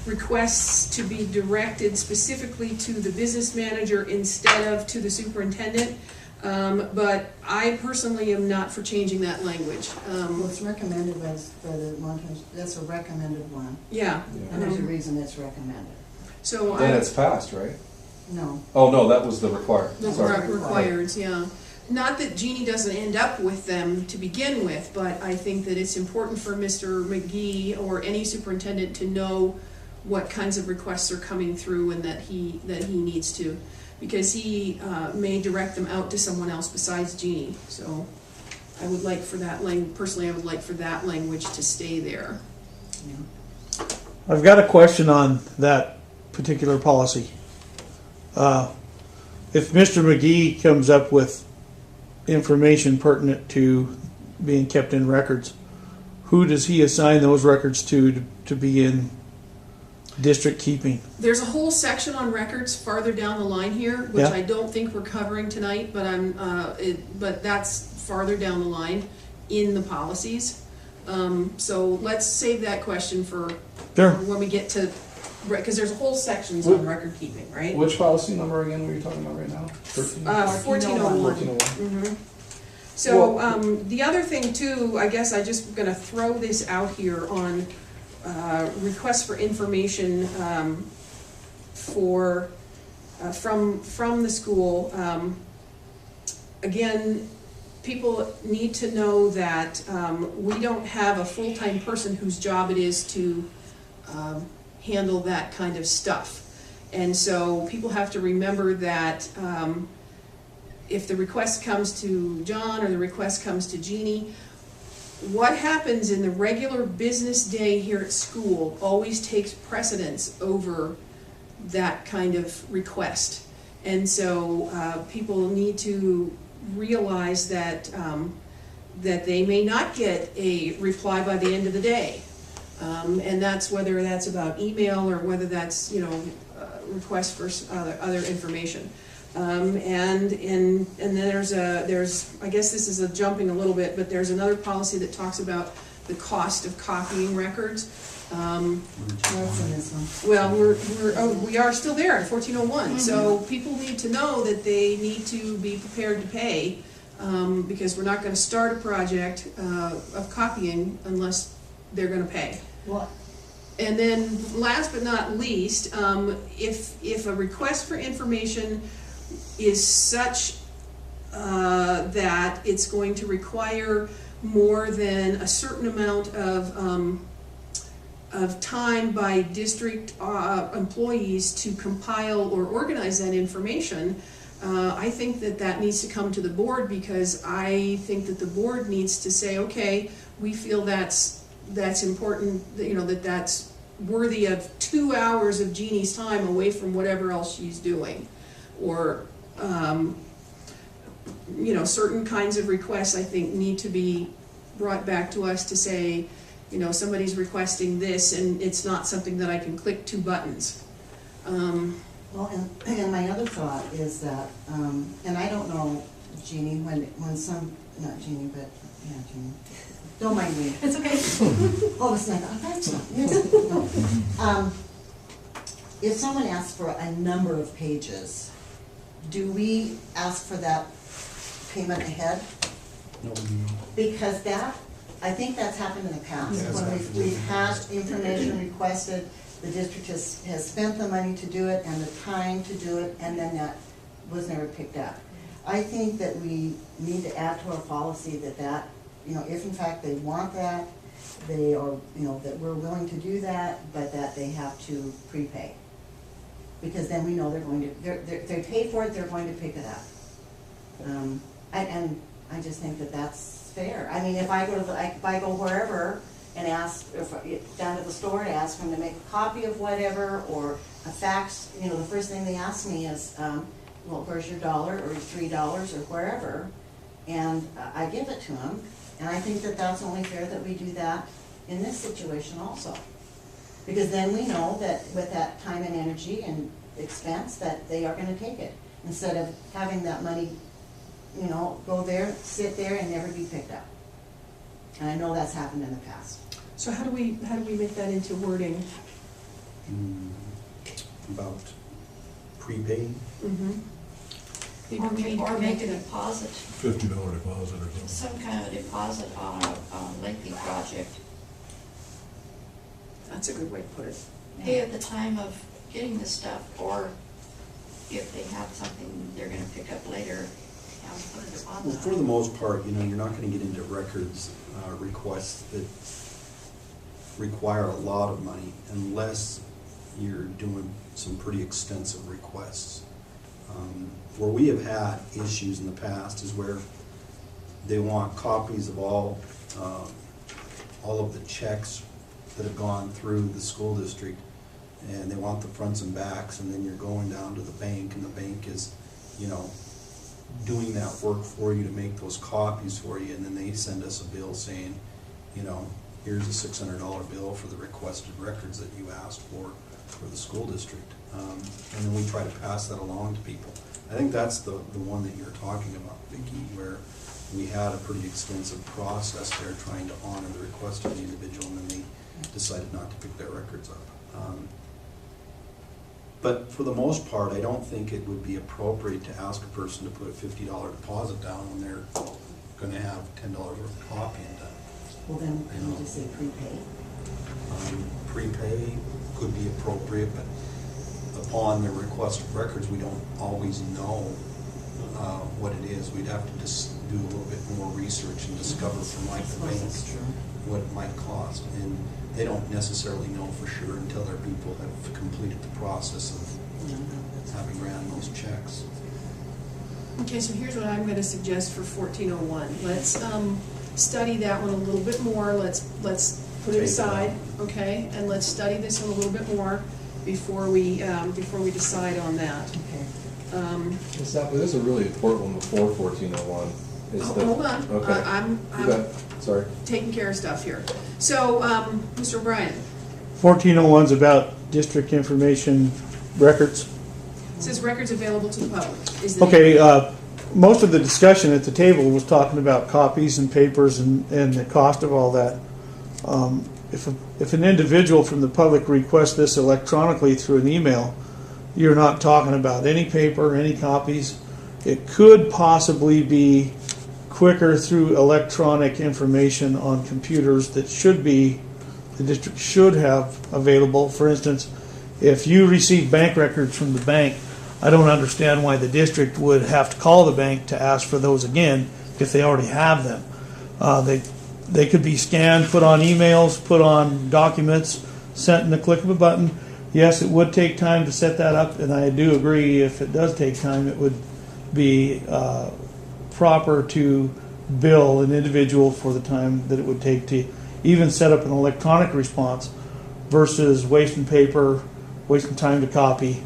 requests to be directed specifically to the business manager instead of to the superintendent. But I personally am not for changing that language. Well, it's recommended by the long-term, that's a recommended one, Yeah. and there's a reason it's recommended. So Then it's passed, right? No, Oh, no, that was the required. the Sorry. requires, yeah. Not that Jeannie doesn't end up with them to begin with, but I think that it's important for Mr. McGee or any superintendent to know what kinds of requests are coming through and that he needs to, because he may direct them out to someone else besides Jeannie. So I would like for that personally, I would like for that language to stay there. yeah. I've got a question on that particular policy. If Mr. McGee comes up with information pertinent to being kept in records, who does he assign those records to be in district keeping? There's a whole section on records farther down the line here, which Yeah. I don't think we're covering tonight, but but that's farther down the line in the policies. So let's save that question for Sure. when we get to, because there's whole sections on record keeping, right? Which policy number again were you talking about right now? 13? 1401. 1401. So the other thing too, I guess I just gonna throw this out here on requests for information from the school. Again, people need to know that we don't have a full-time person whose job it is to handle that kind of stuff. And so people have to remember that if the request comes to John or the request comes to Jeannie, what happens in the regular business day here at school always takes precedence over that kind of request. And so people need to realize that that they may not get a reply by the end of the day. And that's whether that's about email or whether that's, requests for other information. And then there's I guess this is jumping a little bit, but there's another policy that talks about the cost of copying records. What's in this one? Well, we are still there at 1401, so people need to know that they need to be prepared to pay, because we're not gonna start a project of copying unless they're gonna pay. What? And then, last but not least, if a request for information is such that it's going to require more than a certain amount of time by district employees to compile or organize that information, I think that that needs to come to the board, because I think that the board needs to say, okay, we feel that's important, you know, that's worthy of 2 hours of Jeannie's time away from whatever else she's doing. Or, you know, certain kinds of requests, I think, need to be brought back to us to say, you know, somebody's requesting this and it's not something that I can click 2 buttons. Well, and my other thought is that, and I don't know, Jeannie, when some, not Jeannie, but, yeah, Jeannie, don't mind me. It's okay. All of a sudden, oh, that's not, yes, no. If someone asks for a number of pages, do we ask for that payment ahead? No, Because that, I think that's happened in the past. Yeah, When that's we've had information requested, the district has spent the money to do it and the time to do it, and then that was never picked up. I think that we need to add to our policy that, you know, if in fact they want that, they are, you know, that we're willing to do that, but that they have to prepay. Because then we know they're going to, they pay for it, they're going to pick it up. And I just think that that's fair. I mean, if I go wherever and ask, down to the store to ask them to make a copy of whatever, or a fax, you know, the first thing they ask me is, well, where's your $1 or your $3 or wherever, and I give it to them. And I think that that's only fair that we do that in this situation also. Because then we know that with that time and energy and expense, that they are gonna take it, instead of having that money, you know, go there, sit there, and never be picked up. And I know that's happened in the past. So how do we make that into wording? About prepaying. Maybe we need to Or make a connect it. deposit, $50 deposit or something. some kind of a deposit on a lengthy project. That's a good way to put it. Pay at the time of getting the stuff, or if they have something they're gonna pick up later, put a deposit Well, on for it. the most part, you know, you're not gonna get into records requests that require a lot of money unless you're doing some pretty extensive requests. Where we have had issues in the past is where they want copies of all of the checks that have gone through the school district, and they want the fronts and backs, and then you're going down to the bank, and the bank is, you know, doing that work for you to make those copies for you, and then they send us a bill saying, you know, here's a $600 bill for the requested records that you asked for the school district. And then we try to pass that along to people. I think that's the one that you're talking about, Vicki, where we had a pretty extensive process there trying to honor the request of the individual, and then they decided not to pick their records up. But for the most part, I don't think it would be appropriate to ask a person to put a $50 deposit down when they're gonna have $10 worth of copying done. Well, then, can we just say prepay? Prepay could be appropriate, but upon the request of records, we don't always know what it is. We'd have to just do a little bit more research and discover from like the I suppose that's banks true. what it might cost. And they don't necessarily know for sure until their people have completed the process of Yeah, no, that's- having ran those checks. Okay, so here's what I'm gonna suggest for 1401. Let's study that one a little bit more. Let's put it Take it aside, out. okay? And let's study this one a little bit more before we decide on that. Okay. This is a really important one before 1401. Hold on, Okay. I'm Okay, sorry. taking care of stuff here. So, Mr. O'Brien, 1401 is about district information records. it says records available to the public. Is the Okay, most of the discussion at the table was talking about copies and papers and the cost of all that. if an individual from the public requests this electronically through an email, you're not talking about any paper, any copies. It could possibly be quicker through electronic information on computers that the district should have available. For instance, if you receive bank records from the bank, I don't understand why the district would have to call the bank to ask for those again if they already have them. They could be scanned, put on emails, put on documents, sent in the click of a button. Yes, it would take time to set that up, and I do agree if it does take time, it would be proper to bill an individual for the time that it would take to even set up an electronic response versus wasting paper, wasting time to copy.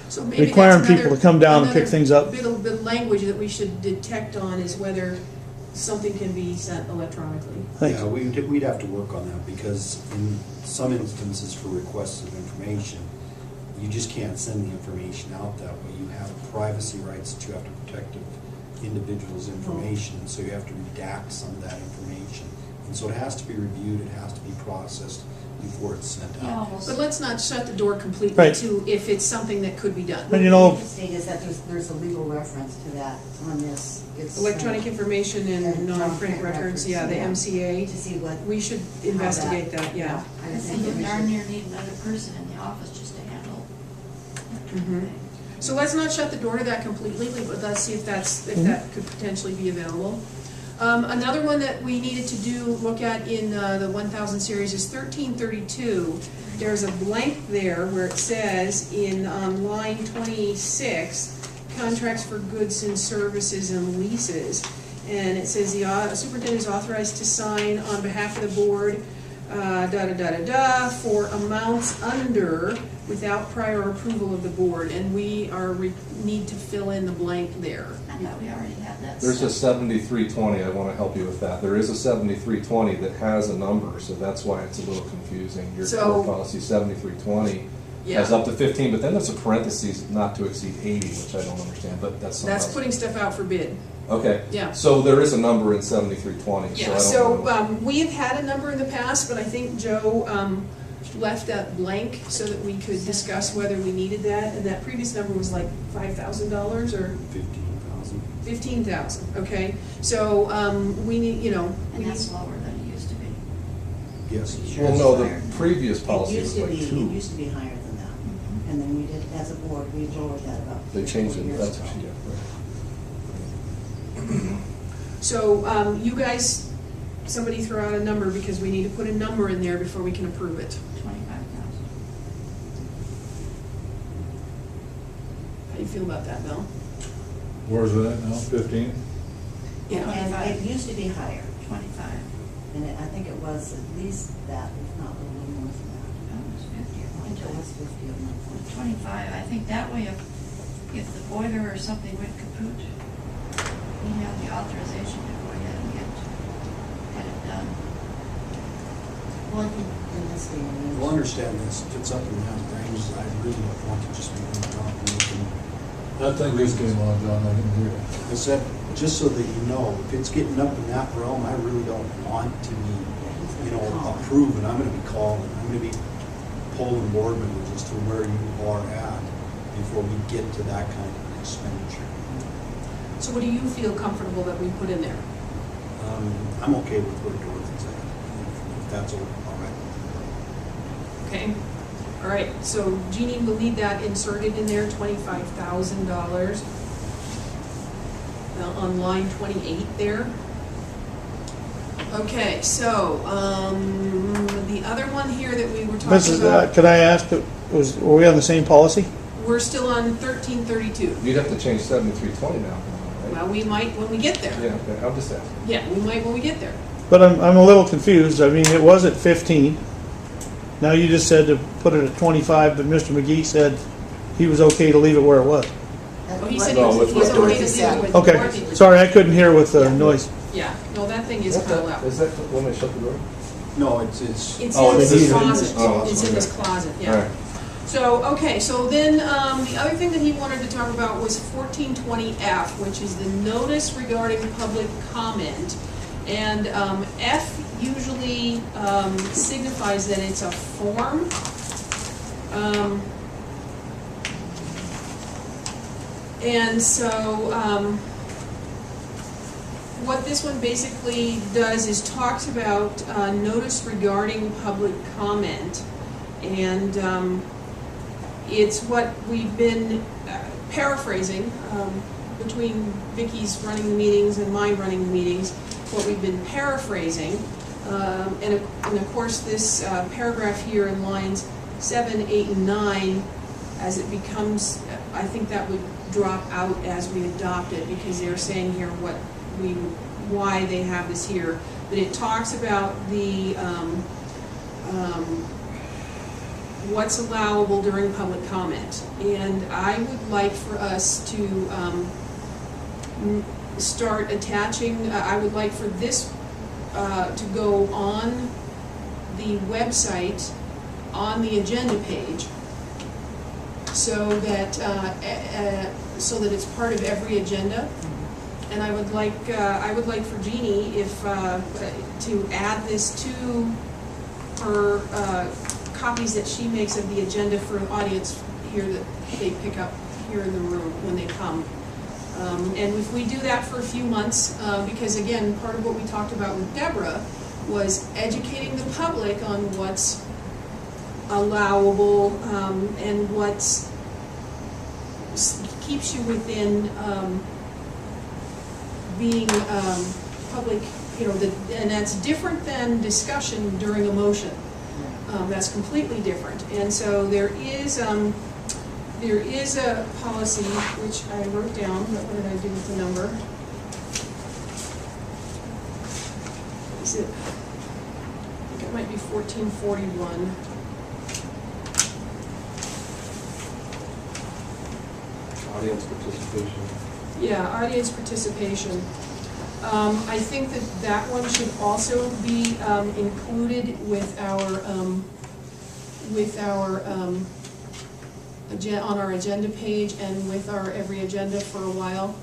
So maybe Requiring that's another- people to come down and pick things up. Another bit of language that we should detect on is whether something can be sent electronically. Thanks. Yeah, we'd have to work on that, because in some instances for requests of information, you just can't send the information out that way. You have privacy rights that you have to protect of individuals' information, so you have to redact some of that information. And so it has to be reviewed, it has to be processed before it's sent You out. almost, But let's not shut the door completely Right. to if it's something that could be done. And you know, The state is that there's a legal reference to that on this. It's, Electronic information and and non-print records, yeah, the MCA. To see what. We should investigate that, yeah. I I think think that you we darn should. near need another person in the office just to handle that kind of Mhm. thing. So let's not shut the door to that completely, but let's see if that could potentially be available. Another one that we needed to look at in the 1000 series is 1332. There's a blank there where it says in line 26, contracts for goods and services and leases. And it says the superintendent is authorized to sign on behalf of the board, for amounts under without prior approval of the board. And we need to fill in the blank there. I thought we already had that. There's a set. 7320, I want to help you with that. There is a 7320 that has a number, so that's why it's a little confusing. Your So- board policy 7320 has Yeah. up to 15, but then there's a parentheses, not to exceed 80, which I don't understand, but that's something That's else. putting stuff out for bid. Okay. Yeah. So there is a number in 7320, so I Yeah, don't so know. we have had a number in the past, but I think Joe left that blank so that we could discuss whether we needed that. And that previous number was like $5,000 or 15,000. 15,000, okay? So we need, And we need, that's lower than it used to be. Yes. Sure. Well, no, the Higher. previous It policy used was to like be, it 2. used to be higher than that. And then we did, as a board, we lowered that about. They changed it, 4 years that's ago. what she did. so you guys, somebody throw out a number because we need to put a number in there before we can approve it. 25,000. How do you feel about that, Bill? Where's it at now, 15? Yeah. And it used to be higher, 25. and I think it was at least that, if not a little more than that. That was 50 at I one think it time. was 50 at one point. 25, I think that way if the boiler or something went kaput, you have the authorization to go ahead and get it done. Well, I think in this day and age. We'll understand this, if it's up in that range, I really don't want to just be going down and looking. That thing just came on, John, I didn't hear it. I said, just so that you know, if it's getting up in that realm, I really don't want to be, approving. I'm gonna be calling, I'm gonna be polling board members as to where you are at before we get to that kind of an expenditure. So what do you feel comfortable that we put in there? I'm okay with where Dorothy's at, if that's all right. Okay, all right, so Jeannie will need that inserted in there, $25,000 on line 28 there. Okay, so, the other one here that we were talking Mrs., about, could I ask, were we on the same policy? we're still on 1332. You'd have to change 7320 now, right? Well, we might when we get there. Yeah, okay, I'm just asking. Yeah, we might when we get there. But I'm a little confused. I mean, it was at 15. Now you just said to put it at 25, but Mr. McGee said he was okay to leave it where it was. Oh, he said No, he with was what okay to Dorothy leave said. it with Okay, Dorothy. sorry, I couldn't hear with the Yeah. noise. Yeah, no, that thing is Is kind of that, loud. is that when they shut the door? No, it's, It's Oh, in it's this in- closet. oh, It's in okay. this closet, All yeah. right. So, okay, so then the other thing that he wanted to talk about was 1420F, which is the notice regarding public comment. And F usually signifies that it's a form. And so, what this one basically does is talks about notice regarding public comment. And it's what we've been paraphrasing between Vicky's running the meetings and my running the meetings, what we've been paraphrasing. And of course, this paragraph here in lines 7, 8, and 9, as it becomes, I think that would drop out as we adopt it, because they're saying here why they have this here. But it talks about the what's allowable during public comment. And I would like for us to start attaching, I would like for this to go on the website on the agenda page, so that it's part of every agenda. And I would like for Jeannie to add this to her copies that she makes of the agenda for an audience here that they pick up here in the room when they come. And if we do that for a few months, because again, part of what we talked about with Deborah was educating the public on what's allowable and what keeps you within being public, and that's different than discussion during a motion. That's completely different. And so there is a policy which I wrote down, but what did I do with the number? Is it, I think it might be 1441. Audience participation. Yeah, audience participation. I think that one should also be included with our on our agenda page and with our every agenda for a while.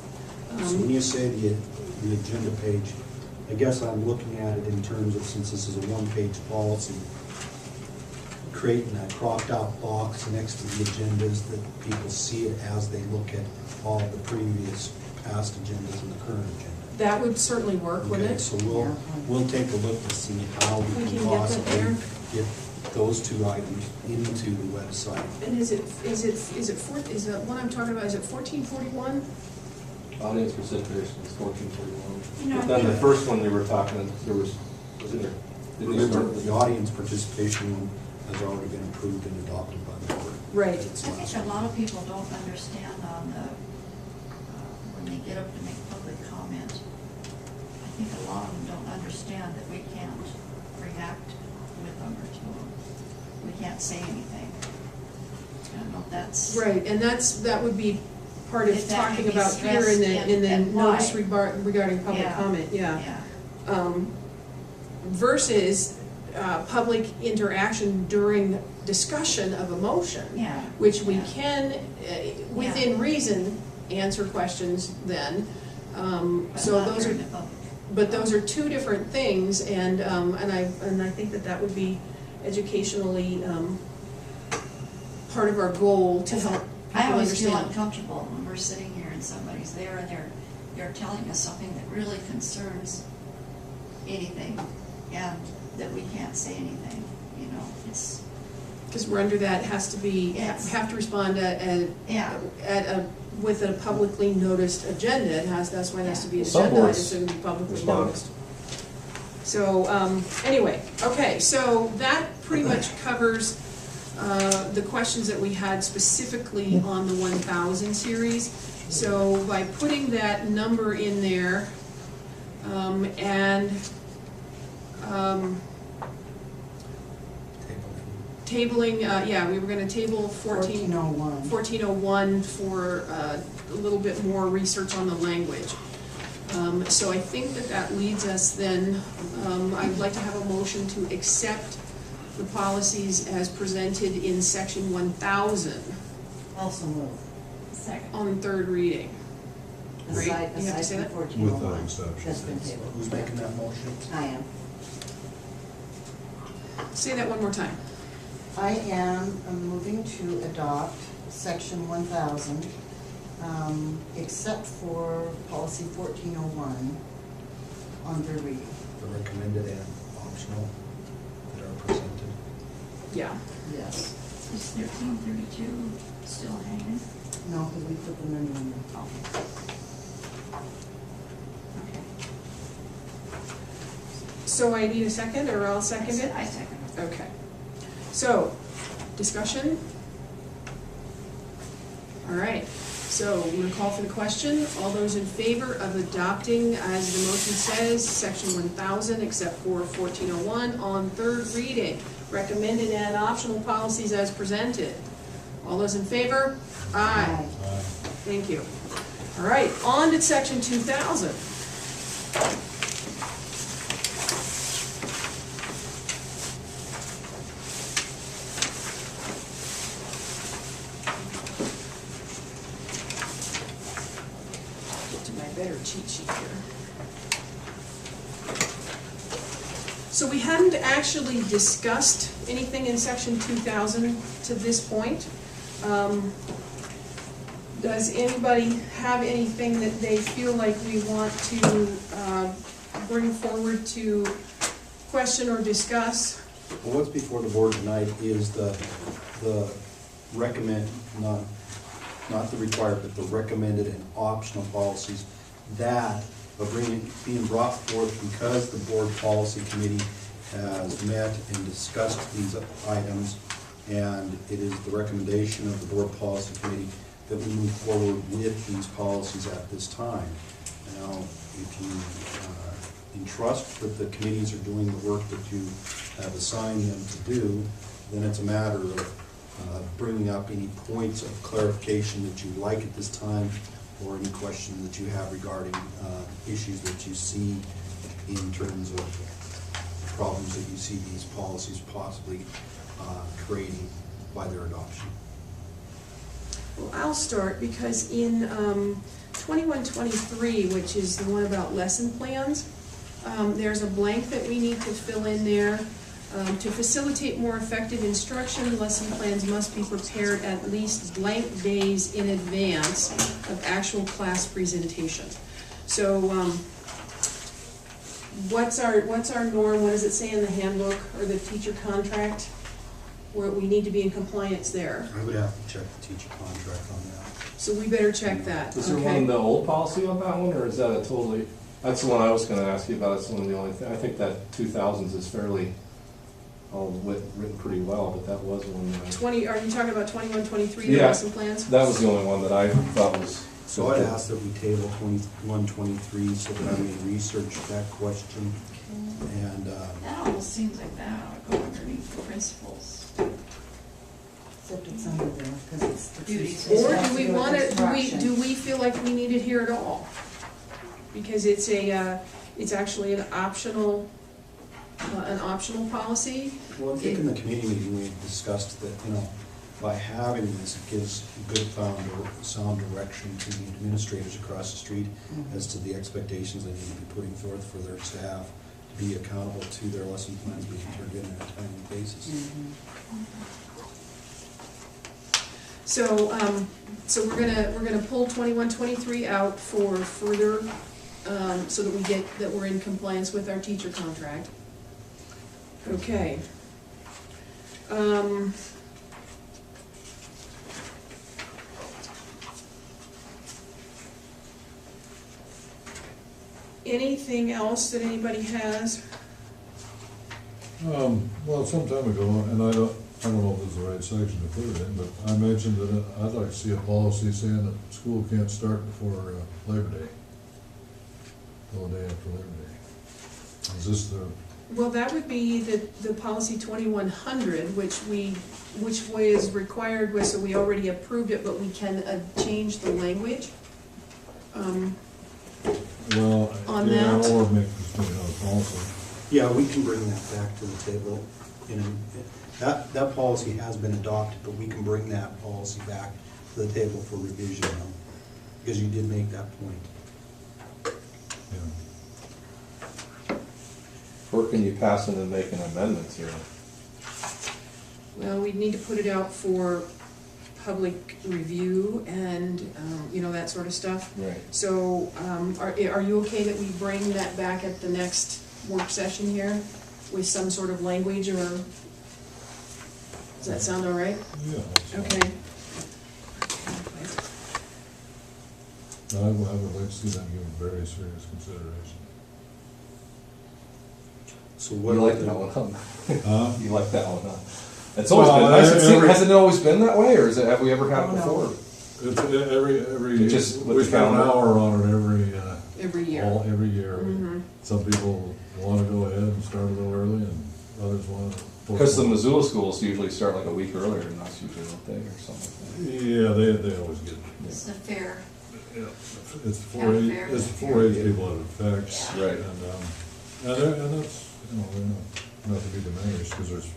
So when you say the agenda page, I guess I'm looking at it in terms of, since this is a one-page policy, creating a cropped out box next to the agendas that people see it as they look at all the previous past agendas and the current agenda. That would certainly work, wouldn't Okay, it? so we'll take a look to see how we We can can get that possibly there. get those two items into the website. And is that one I'm talking about, is it 1441? Audience participation is 1441. You know, I Then the think- first one we were talking, wasn't there? Didn't we start with The audience participation one has already been approved and adopted by the board. Right. It's I last think a week. lot of people don't understand on the, when they get up to make public comment, I think a lot of them don't understand that we can't react with them or to them. We can't say anything. I don't know if that's. Right, and that would be part of If that talking could be about here stressed in the and notice why. regarding public Yeah. comment, yeah. Yeah. Versus public interaction during discussion of a motion. Yeah. Which we Yeah. can, within reason, answer questions then. But So not those are, during the public. but those are two different things, and I think that would be educationally part of our goal to help I people always feel understand. uncomfortable when we're sitting here and somebody's there and they're telling us something that really concerns anything, and that we can't say anything, it's, Because we're under that, has to be, Yes. have to respond yeah. with a publicly noticed agenda. That's why it has to be an Some agenda, boards it's going to be publicly respond. noticed. So, anyway, okay, so that pretty much covers the questions that we had specifically on the 1000 series. So by putting that number in there, and tabling, we were gonna table 1401. 1401 for a little bit more research on the language. So I think that leads us then, I'd like to have a motion to accept the policies as presented in section 1000 Also move. Second. on third reading. Aside You have to say from that? 1401. With that exception. That's been tabled. Who's making that motion? I am. Say that one more time. I am moving to adopt section 1000, except for policy 1401 on third reading. The recommended and optional that are presented. Yeah. Yes. Is 1332 still hanging? No, because we put them in the. Oh. Okay. So I need a second, or I'll second it? I second it. Okay. So, discussion? All right, so I'm gonna call for the question. All those in favor of adopting, as the motion says, section 1000, except for 1401, on third reading, recommended and optional policies as presented. All those in favor? Aye. Thank you. All right, on to section 2000. Get to my better cheat sheet here. So we hadn't actually discussed anything in section 2000 to this point. Does anybody have anything that they feel like we want to bring forward to question or discuss? Well, what's before the board tonight is the recommend, not the required, but the recommended and optional policies that are being brought forth because the board policy committee has met and discussed these items, and it is the recommendation of the board policy committee that we move forward with these policies at this time. Now, if you entrust that the committees are doing the work that you have assigned them to do, then it's a matter of bringing up any points of clarification that you like at this time, or any question that you have regarding issues that you see in terms of problems that you see these policies possibly creating by their adoption. Well, I'll start because in 2123, which is the one about lesson plans, there's a blank that we need to fill in there. To facilitate more effective instruction, lesson plans must be prepared at least blank days in advance of actual class presentation. So what's our norm? What does it say in the handbook or the teacher contract where we need to be in compliance there? I would have to check the teacher contract on that. So we better check that. Is there one Okay. in the old policy on that one, or is that a totally, that's the one I was gonna ask you about, it's one of the only thing, I think that 2000s is fairly, all written pretty well, but that was one that 20, are you talking about 2123, the Yeah. lesson plans? that was the only one that I thought was. So I'd ask that we table 2123 so that I may research that question, and That almost seems like that ought to go underneath the principles. Except it's under there, because it's. Duties. it's Or got do to we with want to, instruction. do we feel like we need it here at all? Because it's it's actually an optional policy. well, I think in the committee meeting, we discussed that, by having this, it gives good sound direction to the administrators across the street as to the expectations they need to be putting forth for their staff to be accountable to their lesson plans being turned in on a timely basis. So we're gonna pull 2123 out for further, so that we're in compliance with our teacher contract. Okay. Anything else that anybody has? Well, some time ago, and I don't know if this is the right section to put it in, but I mentioned that I'd like to see a policy saying that school can't start before Labor Day. The day after Labor Day. Is this the, Well, that would be the policy 2100, which was required with, so we already approved it, but we can change the language. well, On yeah, that? or make this be another policy. Yeah, we can bring that back to the table. That policy has been adopted, but we can bring that policy back to the table for revision now, because you did make that point. Yeah. Or can you pass it and make an amendment here? Well, we'd need to put it out for public review and, you know, that sort of stuff. Right. So, are you okay that we bring that back at the next work session here with some sort of language, or, does that sound all right? Yeah. that's fine. Okay. I would like to see that given very serious consideration. So You what like are that the, one, huh? Huh? You like that one, huh? It's always Well, been nice. every- Has it always been that way, or have we ever had it Oh, no. before? It's every, It just with we the spend an calendar. hour on it Every year. every year. Mhm. Some people wanna go ahead and start a little early, and others wanna. Because the Missoula schools usually start like a week earlier than us usually, don't they, or something like Yeah, they always get, It's the fair. yeah, it's County fair. it's the 4-H people it affects. Yeah. Right. And that's, you know, they're not to be diminished, because there's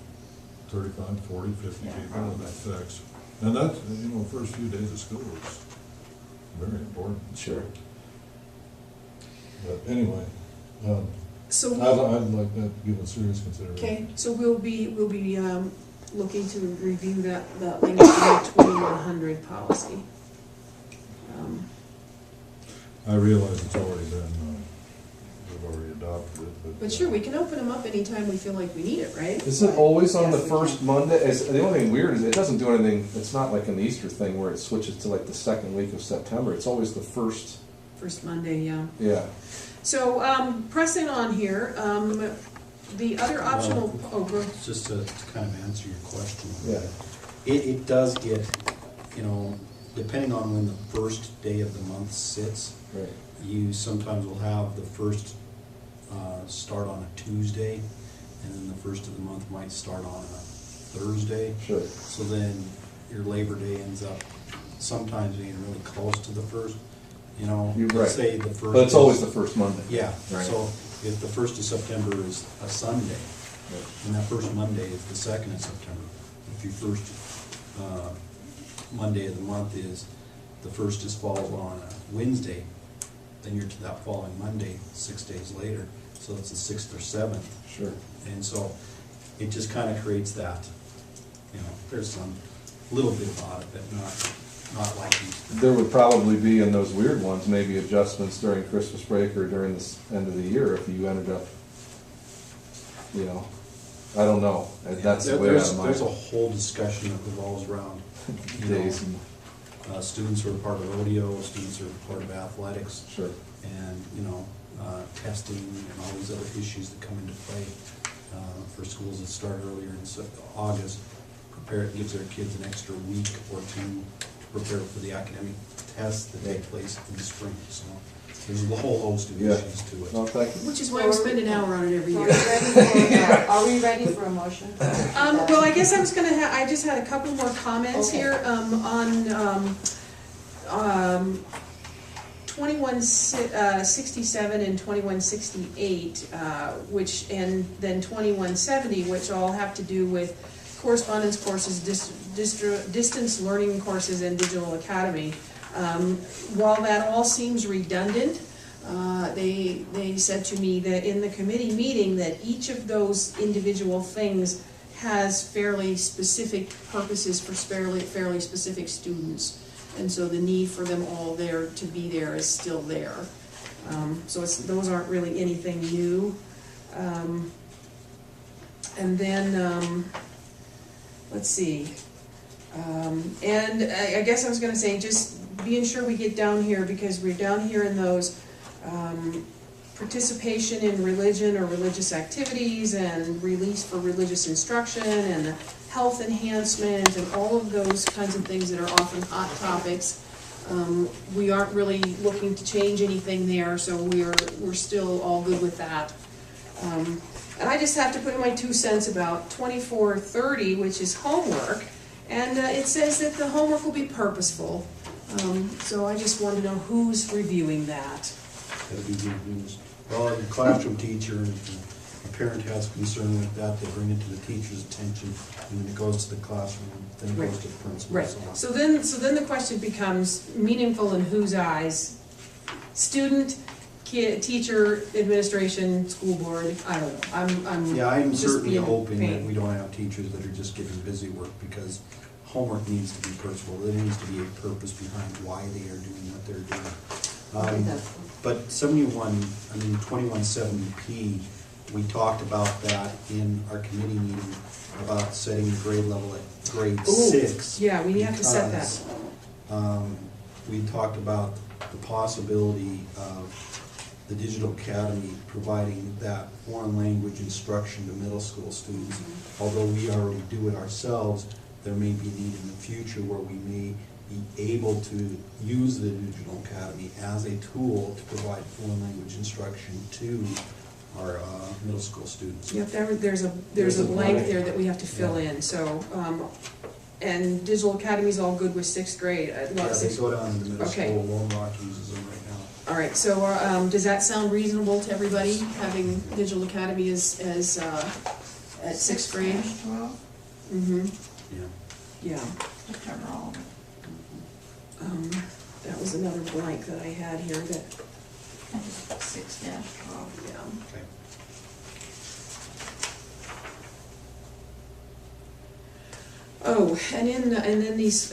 35, 40, 50 Yeah, people probably. that affects. And that's, you know, the first few days of school is very important. that. Sure. But anyway, So, I'd like that given serious consideration. okay, so we'll be, looking to review that language in the 2100 policy. I realize it's already been, we've already adopted it, But sure, we can open them up anytime we feel like we need it, right? Is it always on the Yes, we first can. Monday? The only thing weird is it doesn't do anything, it's not like an Easter thing where it switches to like the second week of September. It's always the first, First Monday, yeah. yeah. So, pressing on here, the other optional, go. just to kind of answer your question. Yeah. It does get, you know, depending on when the first day of the month sits, Right. you sometimes will have the first start on a Tuesday, and then the first of the month might start on a Thursday. Sure. So then your Labor Day ends up sometimes being really close to the first, you know. You're let's right. say the first. But it's is- always the first Monday. Yeah, Right. so if the 1st of September is a Sunday, and that first Monday is the 2nd of September. If your first Monday of the month is, the first is falls on a Wednesday, then you're to that following Monday, 6 days later, so it's the 6th or 7th. Sure. And so it just kind of creates that, you know, there's some little bit about it, but not like Easter. There would probably be in those weird ones, maybe adjustments during Christmas break or during the end of the year if you ended up, you know, I don't know. That's the way out of my There's a whole discussion that revolves around, you know, days. students who are part of rodeo, students who are part of athletics, Sure. and, you know, testing and all these other issues that come into play for schools that start earlier in August. Gives their kids an extra week or two to prepare for the academic tests that take place in the spring. So there's a whole host of Yeah. issues to it. No, thank you. Which is why we spend an hour on it every Are year. we ready for, are we ready for a motion? Well, I guess I was gonna I just had a couple more comments Okay. here, on 2167 and 2168, which, and then 2170, which all have to do with correspondence courses, distance learning courses, and digital academy. While that all seems redundant, they said to me that in the committee meeting that each of those individual things has fairly specific purposes for fairly specific students. And so the need for them all there to be there is still there. So those aren't really anything new. And then, let's see. And I guess I was gonna say, just being sure we get down here, because we're down here in those participation in religion or religious activities, and release for religious instruction, and health enhancement, and all of those kinds of things that are often hot topics. We aren't really looking to change anything there, so we're still all good with that. And I just have to put in my 2 cents about 2430, which is homework, and it says that the homework will be purposeful. So I just want to know who's reviewing that. That'd be good news. Well, the classroom teacher, and if a parent has concern with that, they bring it to the teacher's attention, and then it goes to the classroom, then it goes to the principal. Right, So on. so then the question becomes meaningful in whose eyes? Student, teacher, administration, school board, I don't know, I'm Yeah, I'm just certainly being a hoping that pain. we don't have teachers that are just giving busy work, because homework needs to be purposeful. There needs to be a purpose behind why they are doing what they're doing. But 2170P, we talked about that in our committee meeting, about setting the grade level at grade Ooh, 6. yeah, we have to set that. because, we talked about the possibility of the Digital Academy providing that foreign language instruction to middle school students. Although we already do it ourselves, there may be need in the future where we may be able to use the Digital Academy as a tool to provide foreign language instruction to our middle school students. Yep, there's a blank there that we have to fill in, so, and Digital Academy's all good with 6th grade. Yeah, they go down to the middle Okay. school, Lone Rock uses them right now. All right, so, does that sound reasonable to everybody, having Digital Academy as at 6th grade? 12, Mm-hmm, Yeah. yeah. cover all of it. That was another blank that I had here that, I just put 6-12. yeah. Okay. Oh, and then these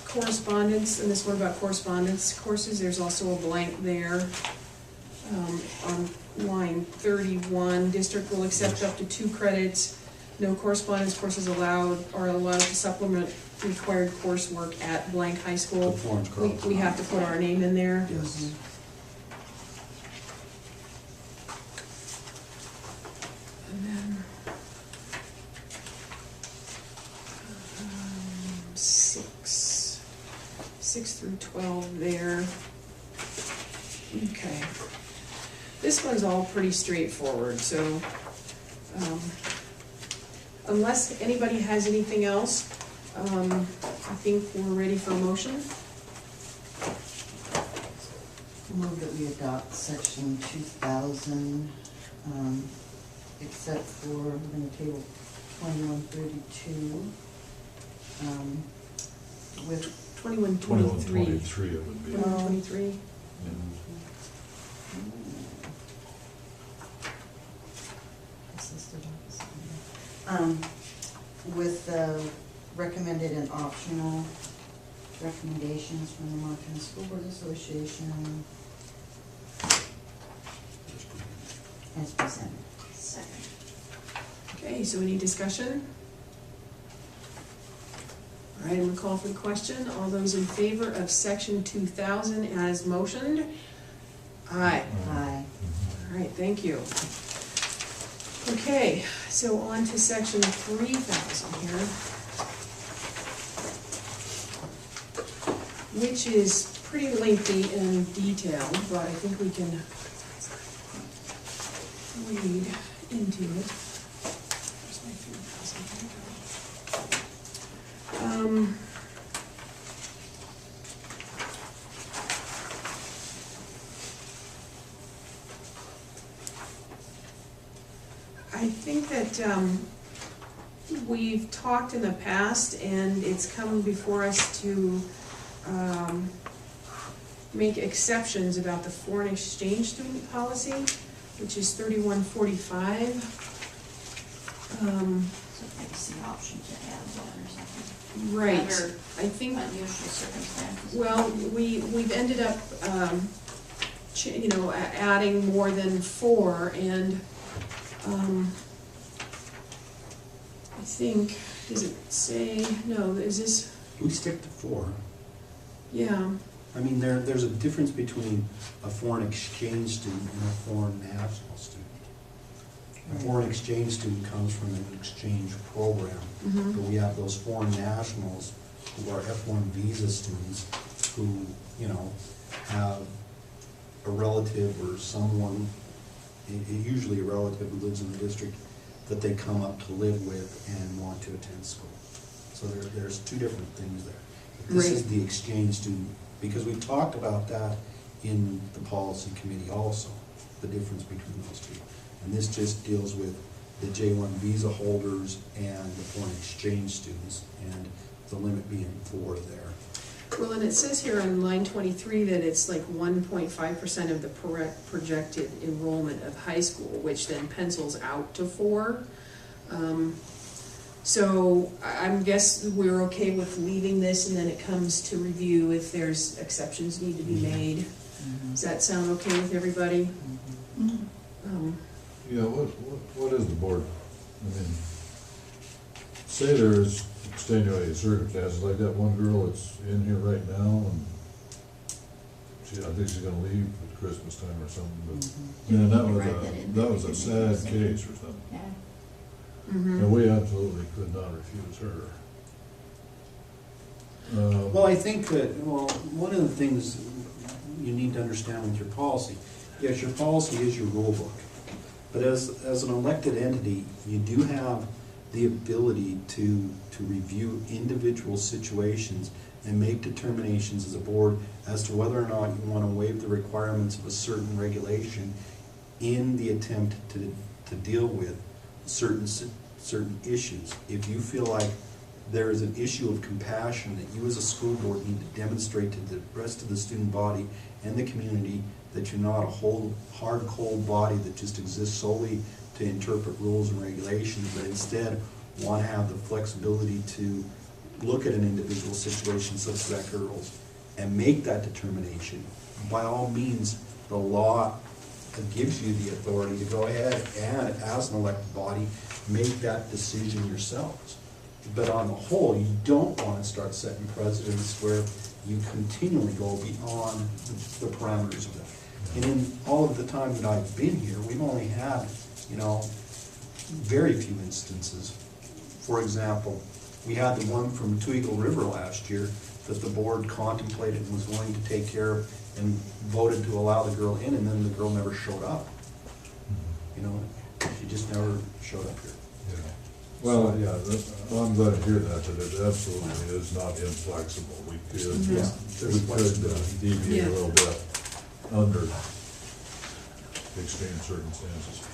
correspondence, and this one about correspondence courses, there's also a blank there. On line 31, district will accept up to 2 credits. No correspondence courses are allowed to supplement required coursework at blank high school. The Florence Carlton. We have to put our name in there. Yes. And then, 6 through 12 there. Okay. This one's all pretty straightforward, so, unless anybody has anything else, I think we're ready for a motion. Move that we adopt section 2000, except for, we're gonna table 2132, with 2123. 2123 it would be. 2123. Yeah. assisted officer. With recommended and optional recommendations from the Montana School Board Association as presented. Second. Okay, so any discussion? All right, I'm gonna call for the question. All those in favor of section 2000 as motioned? Aye. Aye. All right, thank you. Okay, so on to section 3000 here, which is pretty lengthy and detailed, but I think we can read into it. Where's my 3000? I think that we've talked in the past, and it's come before us to make exceptions about the foreign exchange student policy, which is 3145. So maybe it's an option to add one or something. Right, Under I think, unusual circumstances. well, we've ended up, adding more than 4, and I think, does it say, no, is this, We stick to 4. yeah, I mean, there's a difference between a foreign exchange student and a foreign national student. A foreign exchange student comes from an exchange program, mhm, but we have those foreign nationals who are F1 visa students who, have a relative or someone, usually a relative who lives in the district, that they come up to live with and want to attend school. So there's 2 different things there. This is Right. the exchange student, because we talked about that in the policy committee also, the difference between those 2. And this just deals with the J1 visa holders and the foreign exchange students, and the limit being 4 there. Well, and it says here on line 23 that it's like 1.5% of the projected enrollment of high school, which then pencils out to 4. So I'm guess we're okay with leaving this, and then it comes to review if there's exceptions need to be made. Does that sound okay with everybody? Yeah, what is the board, I mean, say there's extenuating circumstances, like that one girl that's in here right now, and I think she's gonna leave at Christmas time or something, but, man, that was a sad case or something. Yeah. And we absolutely could not refuse her. Well, I think that, one of the things you need to understand with your policy, yes, your policy is your rule book. But as an elected entity, you do have the ability to review individual situations and make determinations as a board as to whether or not you want to waive the requirements of a certain regulation in the attempt to deal with certain issues. If you feel like there is an issue of compassion that you as a school board need to demonstrate to the rest of the student body and the community that you're not a whole hard, cold body that just exists solely to interpret rules and regulations, but instead want to have the flexibility to look at an individual situation such as that girl's and make that determination, by all means, the law gives you the authority to go ahead and, as an elected body, make that decision yourselves. But on the whole, you don't want to start setting precedents where you continually go beyond the parameters of that. And in all of the time that I've been here, we've only had, very few instances. For example, we had the one from Two Eagle River last year that the board contemplated and was willing to take care of and voted to allow the girl in, and then the girl never showed up. She just never showed up here. Yeah. Well, yeah, I'm glad to hear that it absolutely is not inflexible. We could deviate a little bit under extreme circumstances.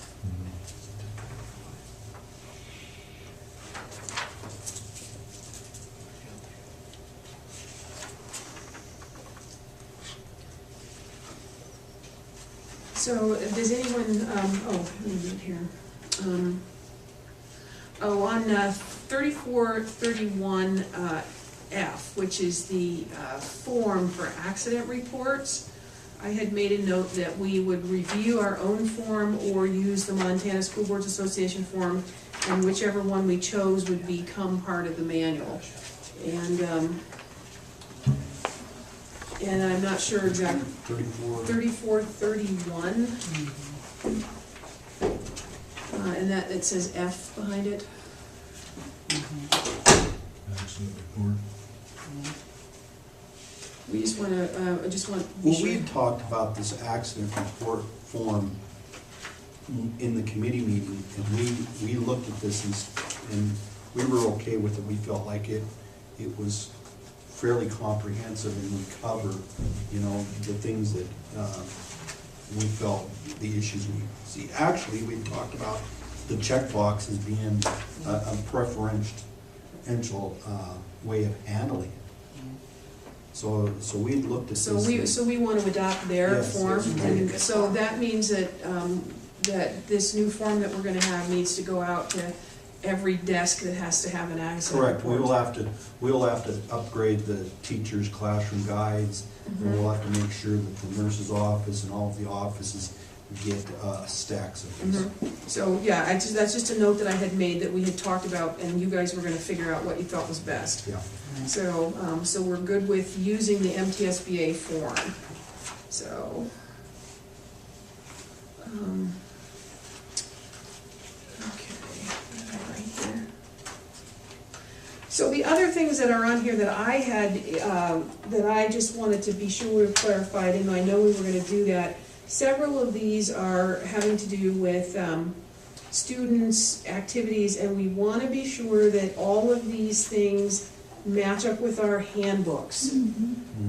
So does anyone, let me read here. On 3431 F, which is the form for accident reports, I had made a note that we would review our own form or use the Montana School Boards Association form, and whichever one we chose would become part of the manual. And I'm not sure exactly. 3431. And that, it says F behind it. Accident report. We just want to, Well, we've talked about this accident report form in the committee meeting, and we looked at this and we were okay with it. We felt like it was fairly comprehensive and would cover, the things that we felt the issues we see. Actually, we talked about the checkbox as being a preferential way of handling it. So we looked at this. So we want to adopt their form, yes, and so that means that that this new form that we're going to have needs to go out to every desk that has to have an accident Correct. report. We'll have to upgrade the teachers' classroom guides, and we'll have to make sure that the nurse's office and all of the offices get stacks of these. So yeah, that's just a note that I had made that we had talked about, and you guys were going to figure out what you thought was best. Yeah. So so we're good with using the MTSBA form. So. So the other things that are on here that I had, that I just wanted to be sure we clarified, and I know we were going to do that, several of these are having to do with students' activities, and we want to be sure that all of these things match up with our handbooks.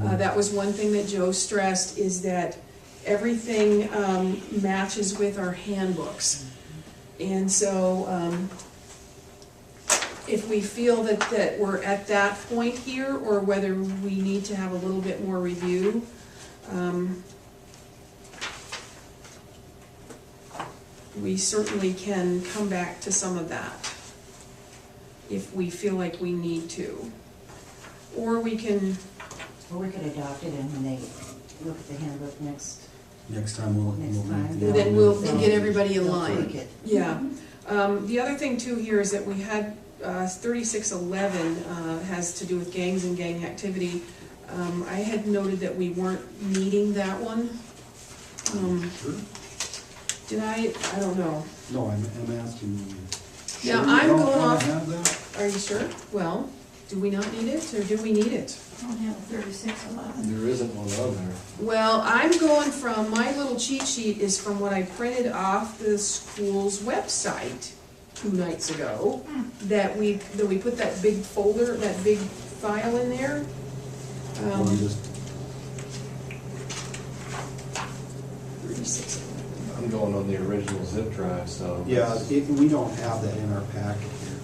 That was one thing that Joe stressed, is that everything matches with our handbooks. And so if we feel that we're at that point here, or whether we need to have a little bit more review. We certainly can come back to some of that if we feel like we need to. Or we can, Or we could adopt it and when they look at the handbook next Next time we'll Next time. make the. then we'll get everybody they'll aligned. tweak it. Yeah. The other thing too here is that we had 3611 has to do with gangs and gang activity. I had noted that we weren't needing that one. Sure. Did I don't know. No, I'm asking you. Yeah, Sure you I'm don't going wanna off- have that? Are you sure? Well, do we not need it, or do we need it? I don't have a 3611. There isn't one on there. Well, I'm going from, my little cheat sheet is from what I printed off the school's website 2 nights ago, that we put that big folder, that big file in there. Well, I'm just, 36. I'm going on the original zip drive, so. yeah, we don't have that in our packet here.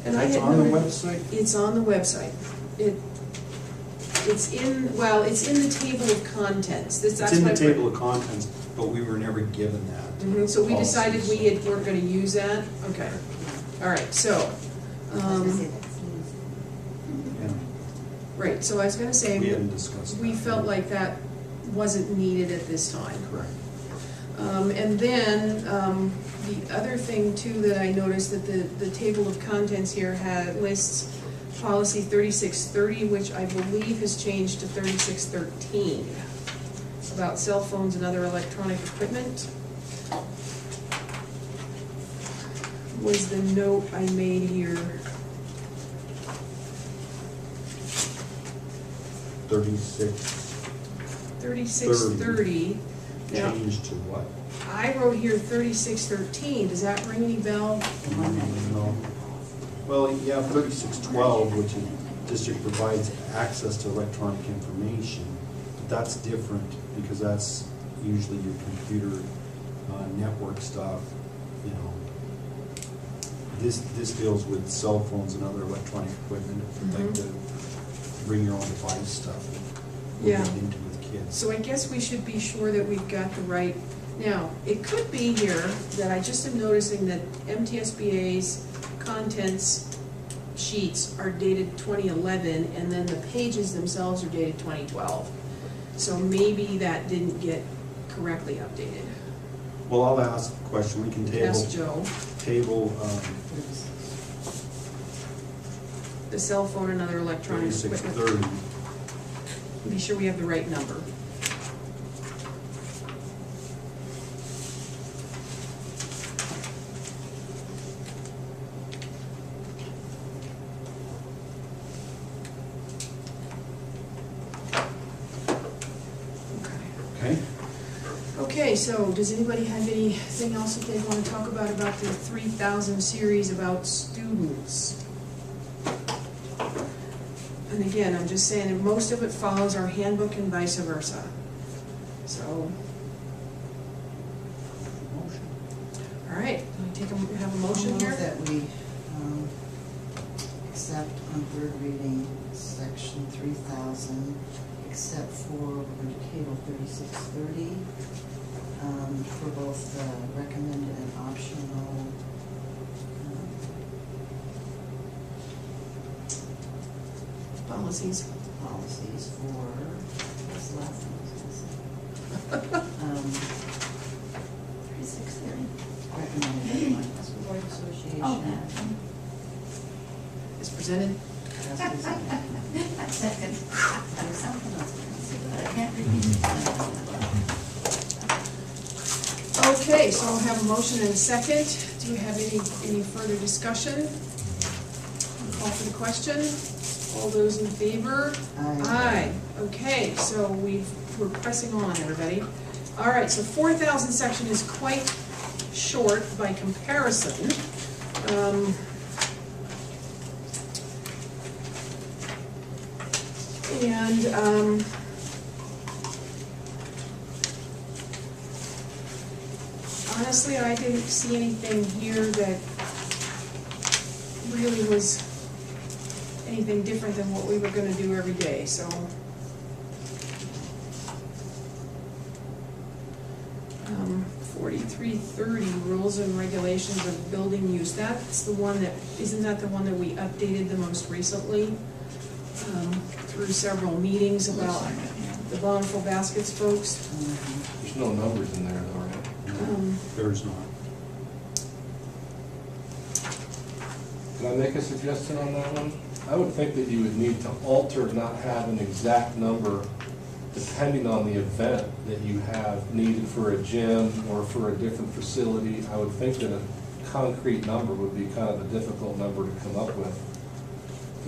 And I It's had on the noted- website? It's on the website. It's in the table of contents. It's in the table of contents, but we were never given that. So we decided Policies. weren't gonna use that? Okay. All right, so, I was gonna say that's news. Yeah, right, so I was gonna say, we hadn't discussed that. we felt like that wasn't needed at this time. Correct. And then, the other thing too that I noticed that the table of contents here lists policy 3630, which I believe has changed to 3613, about cell phones and other electronic equipment. Was the note I made here. 3630. Now, Changed to what? I wrote here 3613, does that ring any bell? No. Well, yeah, 3612, which is district provides access to electronic information, but that's different because that's usually your computer network stuff, you know. This deals with cell phones and other electronic equipment, like the bring your own device stuff. We'll Yeah. get into with kids. So I guess we should be sure that we've got the right, now, it could be here that I just am noticing that MTSBA's contents sheets are dated 2011, and then the pages themselves are dated 2012. So maybe that didn't get correctly updated. Well, I'll ask a question, we can Ask Joe, table, the cell phone and other electronic equipment. 3630. Be sure we have the right number. Okay? Okay, so does anybody have anything else that they want to talk about the 3000 series about students? And again, I'm just saying that most of it follows our handbook and vice versa. So, all right, have a motion I'll here? move that we accept on third reading section 3000, except for, we're going to table 3630, for both the recommended and optional Policies. policies for, what's the last one? 3630. Recommended by School Board Association. Oh, that. Is presented. As presented. That's second. There's something else I can see, But I but I can't can't read it. Okay, so I'll have a motion and a second. Do we have any further discussion? Call for the question. All those in favor? Aye. Okay, so we're pressing on, everybody. All right, so 4,000 section is quite short by comparison. Honestly, I didn't see anything here that really was anything different than what we were gonna do every day, so. 4330, rules and regulations of building use, that's the one that, isn't that the one that we updated the most recently? Through several meetings Looks about like it, yeah. the bountiful baskets folks. There's no numbers in there though, right? There's not. Can I make a suggestion on that one? I would think that you would need to alter, not have an exact number depending on the event that you have needed for a gym or for a different facility. I would think that a concrete number would be kind of a difficult number to come up with.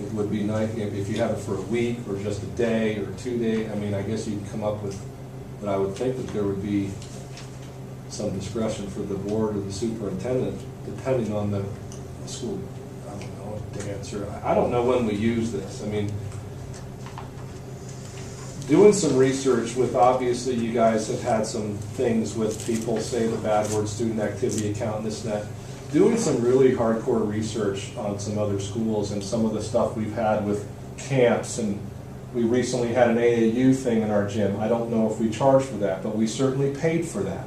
It would be nice if you have it for a week or just a day or 2 days. I mean, I guess you can come up with, but I would think that there would be some discretion for the board or the superintendent, depending on the school, I don't know, dance or, I don't know when we use this. I mean, doing some research with, obviously you guys have had some things with people say the bad word student activity account and this and that. Doing some really hardcore research on some other schools and some of the stuff we've had with camps, and we recently had an AAU thing in our gym. I don't know if we charged for that, but we certainly paid for that.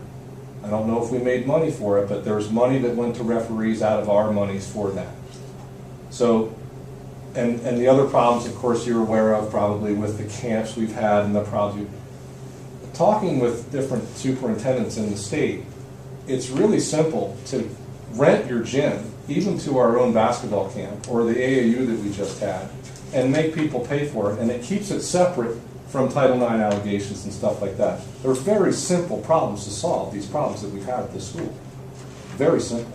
I don't know if we made money for it, but there's money that went to referees out of our monies for that. So, and the other problems, of course, you're aware of probably with the camps we've had and the problems. Talking with different superintendents in the state, it's really simple to rent your gym, even to our own basketball camp or the AAU that we just had, and make people pay for it, and it keeps it separate from Title IX allegations and stuff like that. They're very simple problems to solve, these problems that we've had at this school. Very simple.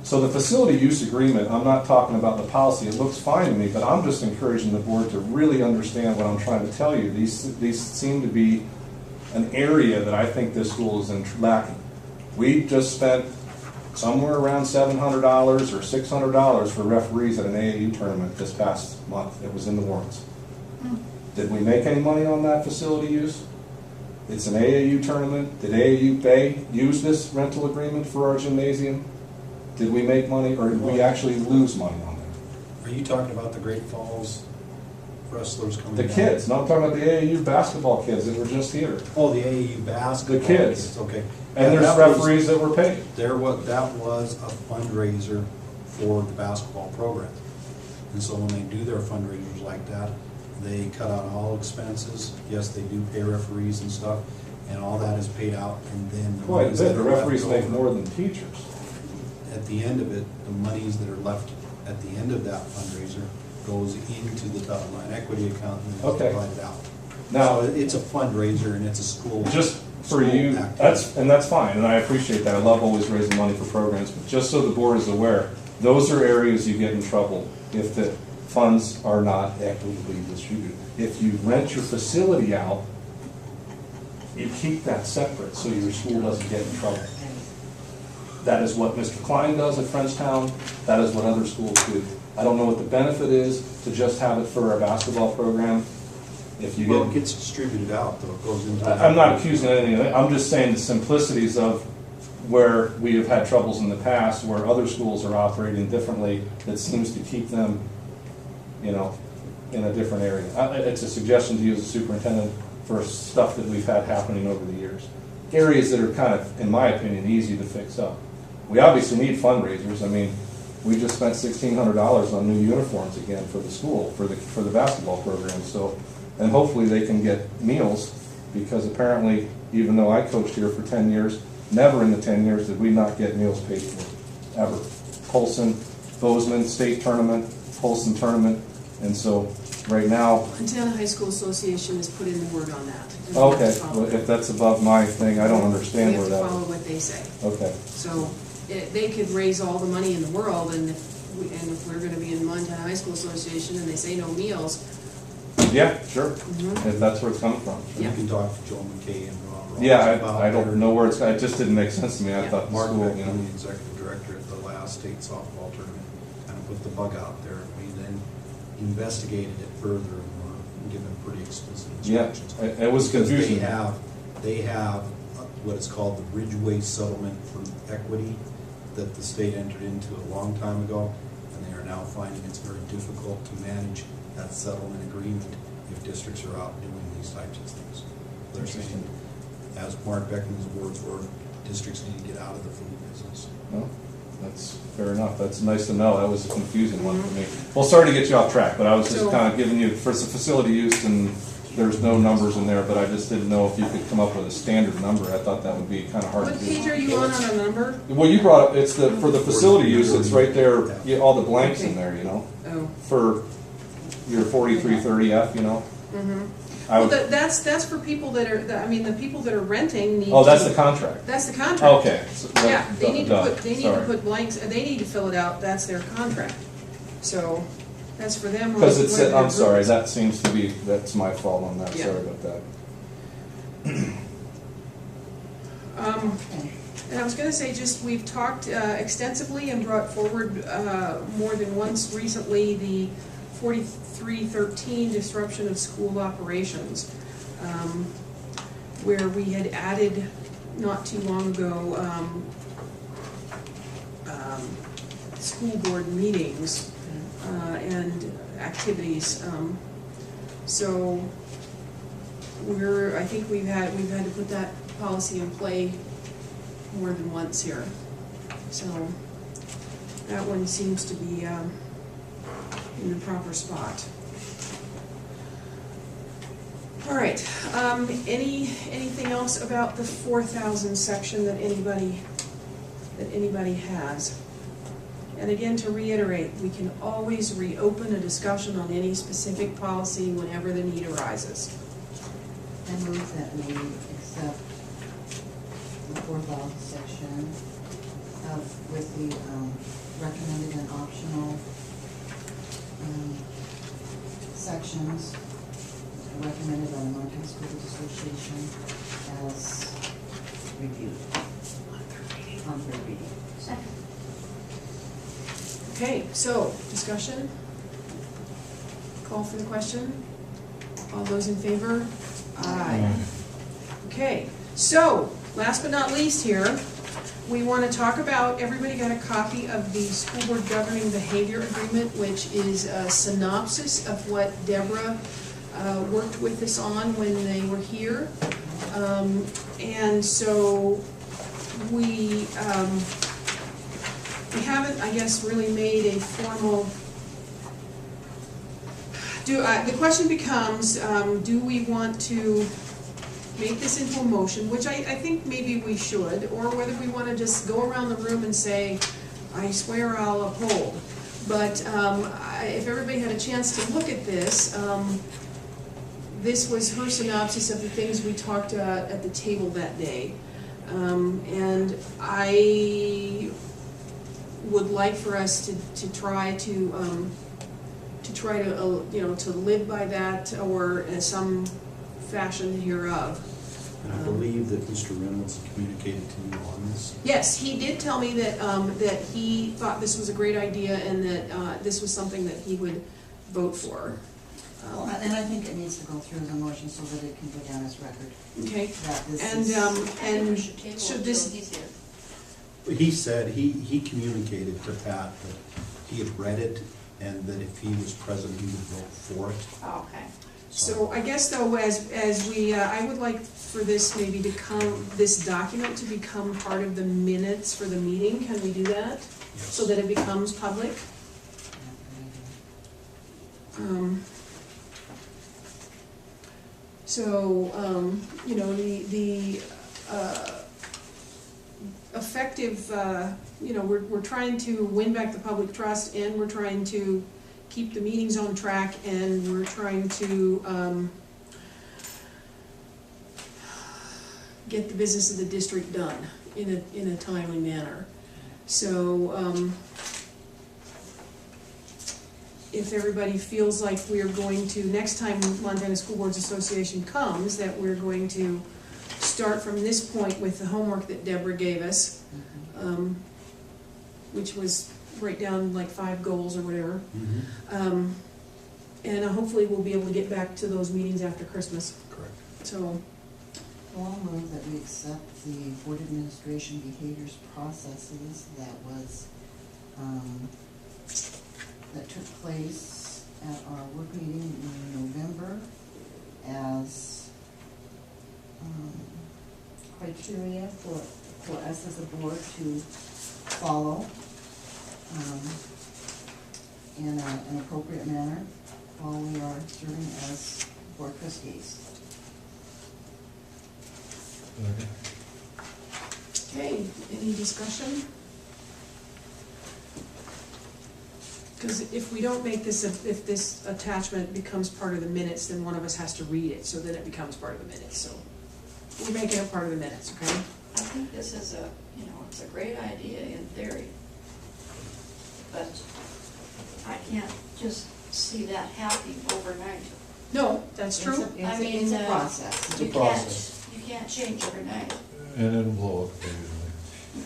So the facility use agreement, I'm not talking about the policy, it looks fine to me, but I'm just encouraging the board to really understand what I'm trying to tell you. These seem to be an area that I think this school is lacking. We just spent somewhere around $700 or $600 for referees at an AAU tournament this past month. It was in the warrants. Did we make any money on that facility use? It's an AAU tournament. Did AAU use this rental agreement for our gymnasium? Did we make money, or did we actually lose money on that? Are you talking about the Great Falls wrestlers coming The down? kids, no, I'm talking about the AAU basketball kids that were just here. Oh, the AAU basketball. The kids. Okay. And Yeah, there's that was- referees that were paid. That was a fundraiser for the basketball program. And so when they do their fundraisers like that, they cut out all expenses. Yes, they do pay referees and stuff, and all that is paid out, and then the Quite a monies bit, that the are left referees make over, more than teachers. at the end of it, the monies that are left at the end of that fundraiser goes into the Title IX equity account and then Okay. divided out. Now, So it's a fundraiser and it's a school. just for school you, activity. that's fine, and I appreciate that. I love always raising money for programs, but just so the board is aware, those are areas you get in trouble if the funds are not equitably distributed. If you rent your facility out, you keep that separate so your school doesn't get in trouble. That is what Mr. Klein does at Frenchtown. That is what other schools do. I don't know what the benefit is to just have it for our basketball program. If you Well, it get, gets distributed out, though, it goes into. I'm not accusing anything of it. I'm just saying the simplicities of where we have had troubles in the past, where other schools are operating differently, that seems to keep them, you know, in a different area. It's a suggestion to you as a superintendent for stuff that we've had happening over the years. Areas that are kind of, in my opinion, easy to fix up. We obviously need fundraisers. I mean, we just spent $1,600 on new uniforms again for the school, for the basketball program. So, and hopefully they can get meals, because apparently, even though I coached here for 10 years, never in the 10 years did we not get meals paid for, ever. Polson, Bozeman State Tournament, Polson Tournament, and so right now, Montana High School Association has put in the word on that. okay, well, if that's above my thing, I don't understand where We have that to follow is. what they say. Okay, So they could raise all the money in the world, and if we're gonna be in Montana High School Association and they say no meals, yeah, sure, Mhm. if that's where it's coming from. You Yeah. can talk to Joe McKay and Rob Ross. Yeah, about I don't their- know where it's, it just didn't make sense to me. I Yeah. thought the Mark school, you Beckman, know. the executive director at the last state softball tournament, kind of put the bug out there. We then investigated it further and were given pretty explicit Yeah, instructions. it was Because confusing. they have what is called the Ridgeway Settlement for Equity that the state entered into a long time ago, and they are now finding it's very difficult to manage that settlement agreement if districts are out doing these types of things. They're saying, as Mark Beckman's words were, districts need to get out of the food business. No, that's fair enough. That's nice to know. That was a confusing one for me. Well, sorry to get you off track, but I was just So- kind of giving you, for the facility use, and there's no numbers in there, but I just didn't know if you could come up with a standard number. I thought that would be kind of hard to What do. page are you on a number? Well, you brought up, it's the, for the facility use, it's right there, all the blanks in there, you know, Oh. for your 4330F, you know? I Well, would, that's for people that are, I mean, the people that are renting need to. oh, that's the contract. That's the contract. Okay. So that- Yeah, they need to duh, put, they need to sorry. put blanks, they need to fill it out, that's their contract. So, that's for them. Because it's, whether I'm they're- sorry, that seems to be, that's my fault on that, Yeah. sorry about that. Okay. And I was gonna say, just, we've talked extensively and brought forward more than once recently the 4313 disruption of school operations, where we had added not too long ago school board meetings and activities. So I think we've had to put that policy in play more than once here. So that one seems to be in the proper spot. All right, anything else about the 4,000 section that anybody has? And again, to reiterate, we can always reopen a discussion on any specific policy whenever the need arises. I move that we accept the 4,000 section with the recommended and optional sections recommended by the Montana School Board Association as reviewed on third reading. Second. Okay, so, discussion? Call for the question? All those in favor? Aye. Okay, so, last but not least here, we want to talk about, everybody got a copy of the School Board Governing Behavior Agreement, which is a synopsis of what Deborah worked with us on when they were here. And so, we haven't, I guess, really made a formal, the question becomes, do we want to make this into a motion, which I think maybe we should, or whether we want to just go around the room and say, I swear I'll uphold. But if everybody had a chance to look at this, this was her synopsis of the things we talked at the table that day. And I would like for us to try to to live by that, or in some fashion hereof. And I believe that Mr. Reynolds communicated to you on this. Yes, he did tell me that that he thought this was a great idea and that this was something that he would vote for. Well, and I think it needs to go through as a motion so that it can go down as record. Okay, That this and is, I think we should table should it this? till he's here. He said, he communicated to Pat that he had read it and that if he was present, he would vote for it. Oh, okay. So I guess though, as we, I would like for this maybe to come, this document to become part of the minutes for the meeting. Can we do that? Yes. So that it becomes public? You know, the effective, you know, we're trying to win back the public trust, and we're trying to keep the meetings on track, and we're trying to get the business of the district done in a timely manner. So, if everybody feels like we're going to, next time Montana School Boards Association comes, that we're going to start from this point with the homework that Deborah gave us, which was write down like 5 goals or whatever. Mm-hmm. And hopefully we'll be able to get back to those meetings after Christmas. Correct. So, I'll move that we accept the board administration behaviors processes that was that took place at our work meeting in November as criteria for us as a board to follow in an appropriate manner while we are serving as board trustees. Okay, any discussion? Because if we don't make this, if this attachment becomes part of the minutes, then one of us has to read it, so then it becomes part of the minutes, so we're making it part of the minutes, okay? I think this is it's a great idea in theory. But I can't just see that happening overnight. No, that's It's true. a- I mean, It's a process. It's a process. You can't change overnight. And it'll blow up occasionally.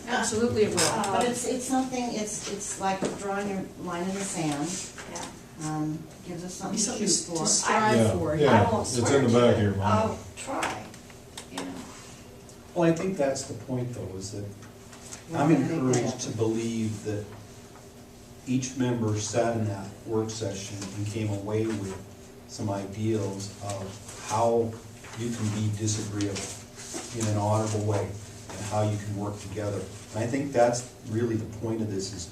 Absolutely it will. But it's something, it's like drawing your line in the sand, Yeah. gives us Be something to something shoot to for. strive Yeah, for. yeah. I won't it's swear in the to back it. of your mind. I'll try, Well, I think that's the point though, is that We're I'm gonna make that encouraged to happen. believe that each member sat in that work session and came away with some ideals of how you can be disagreeable in an honorable way and how you can work together. And I think that's really the point of this, is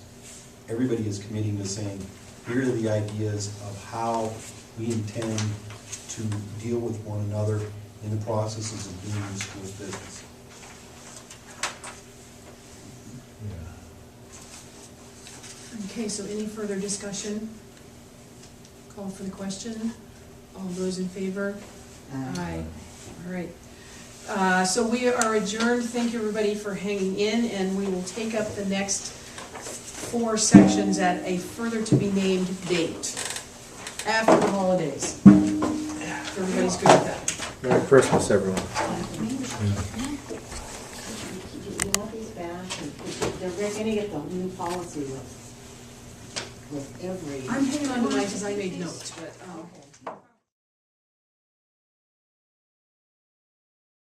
everybody is committing to saying, here are the ideas of how we intend to deal with one another in the processes of doing the school's business. Yeah. Okay, so any further discussion? Call for the question. All those in favor? Aye. All right. So we are adjourned. Thank you, everybody, for hanging in, and we will take up the next 4 sections at a further to be named date, after the holidays. If everybody's good with that. Merry Christmas, everyone. You want these back? They're gonna get the new policy with every. I'm hanging on to mine because I made notes, but,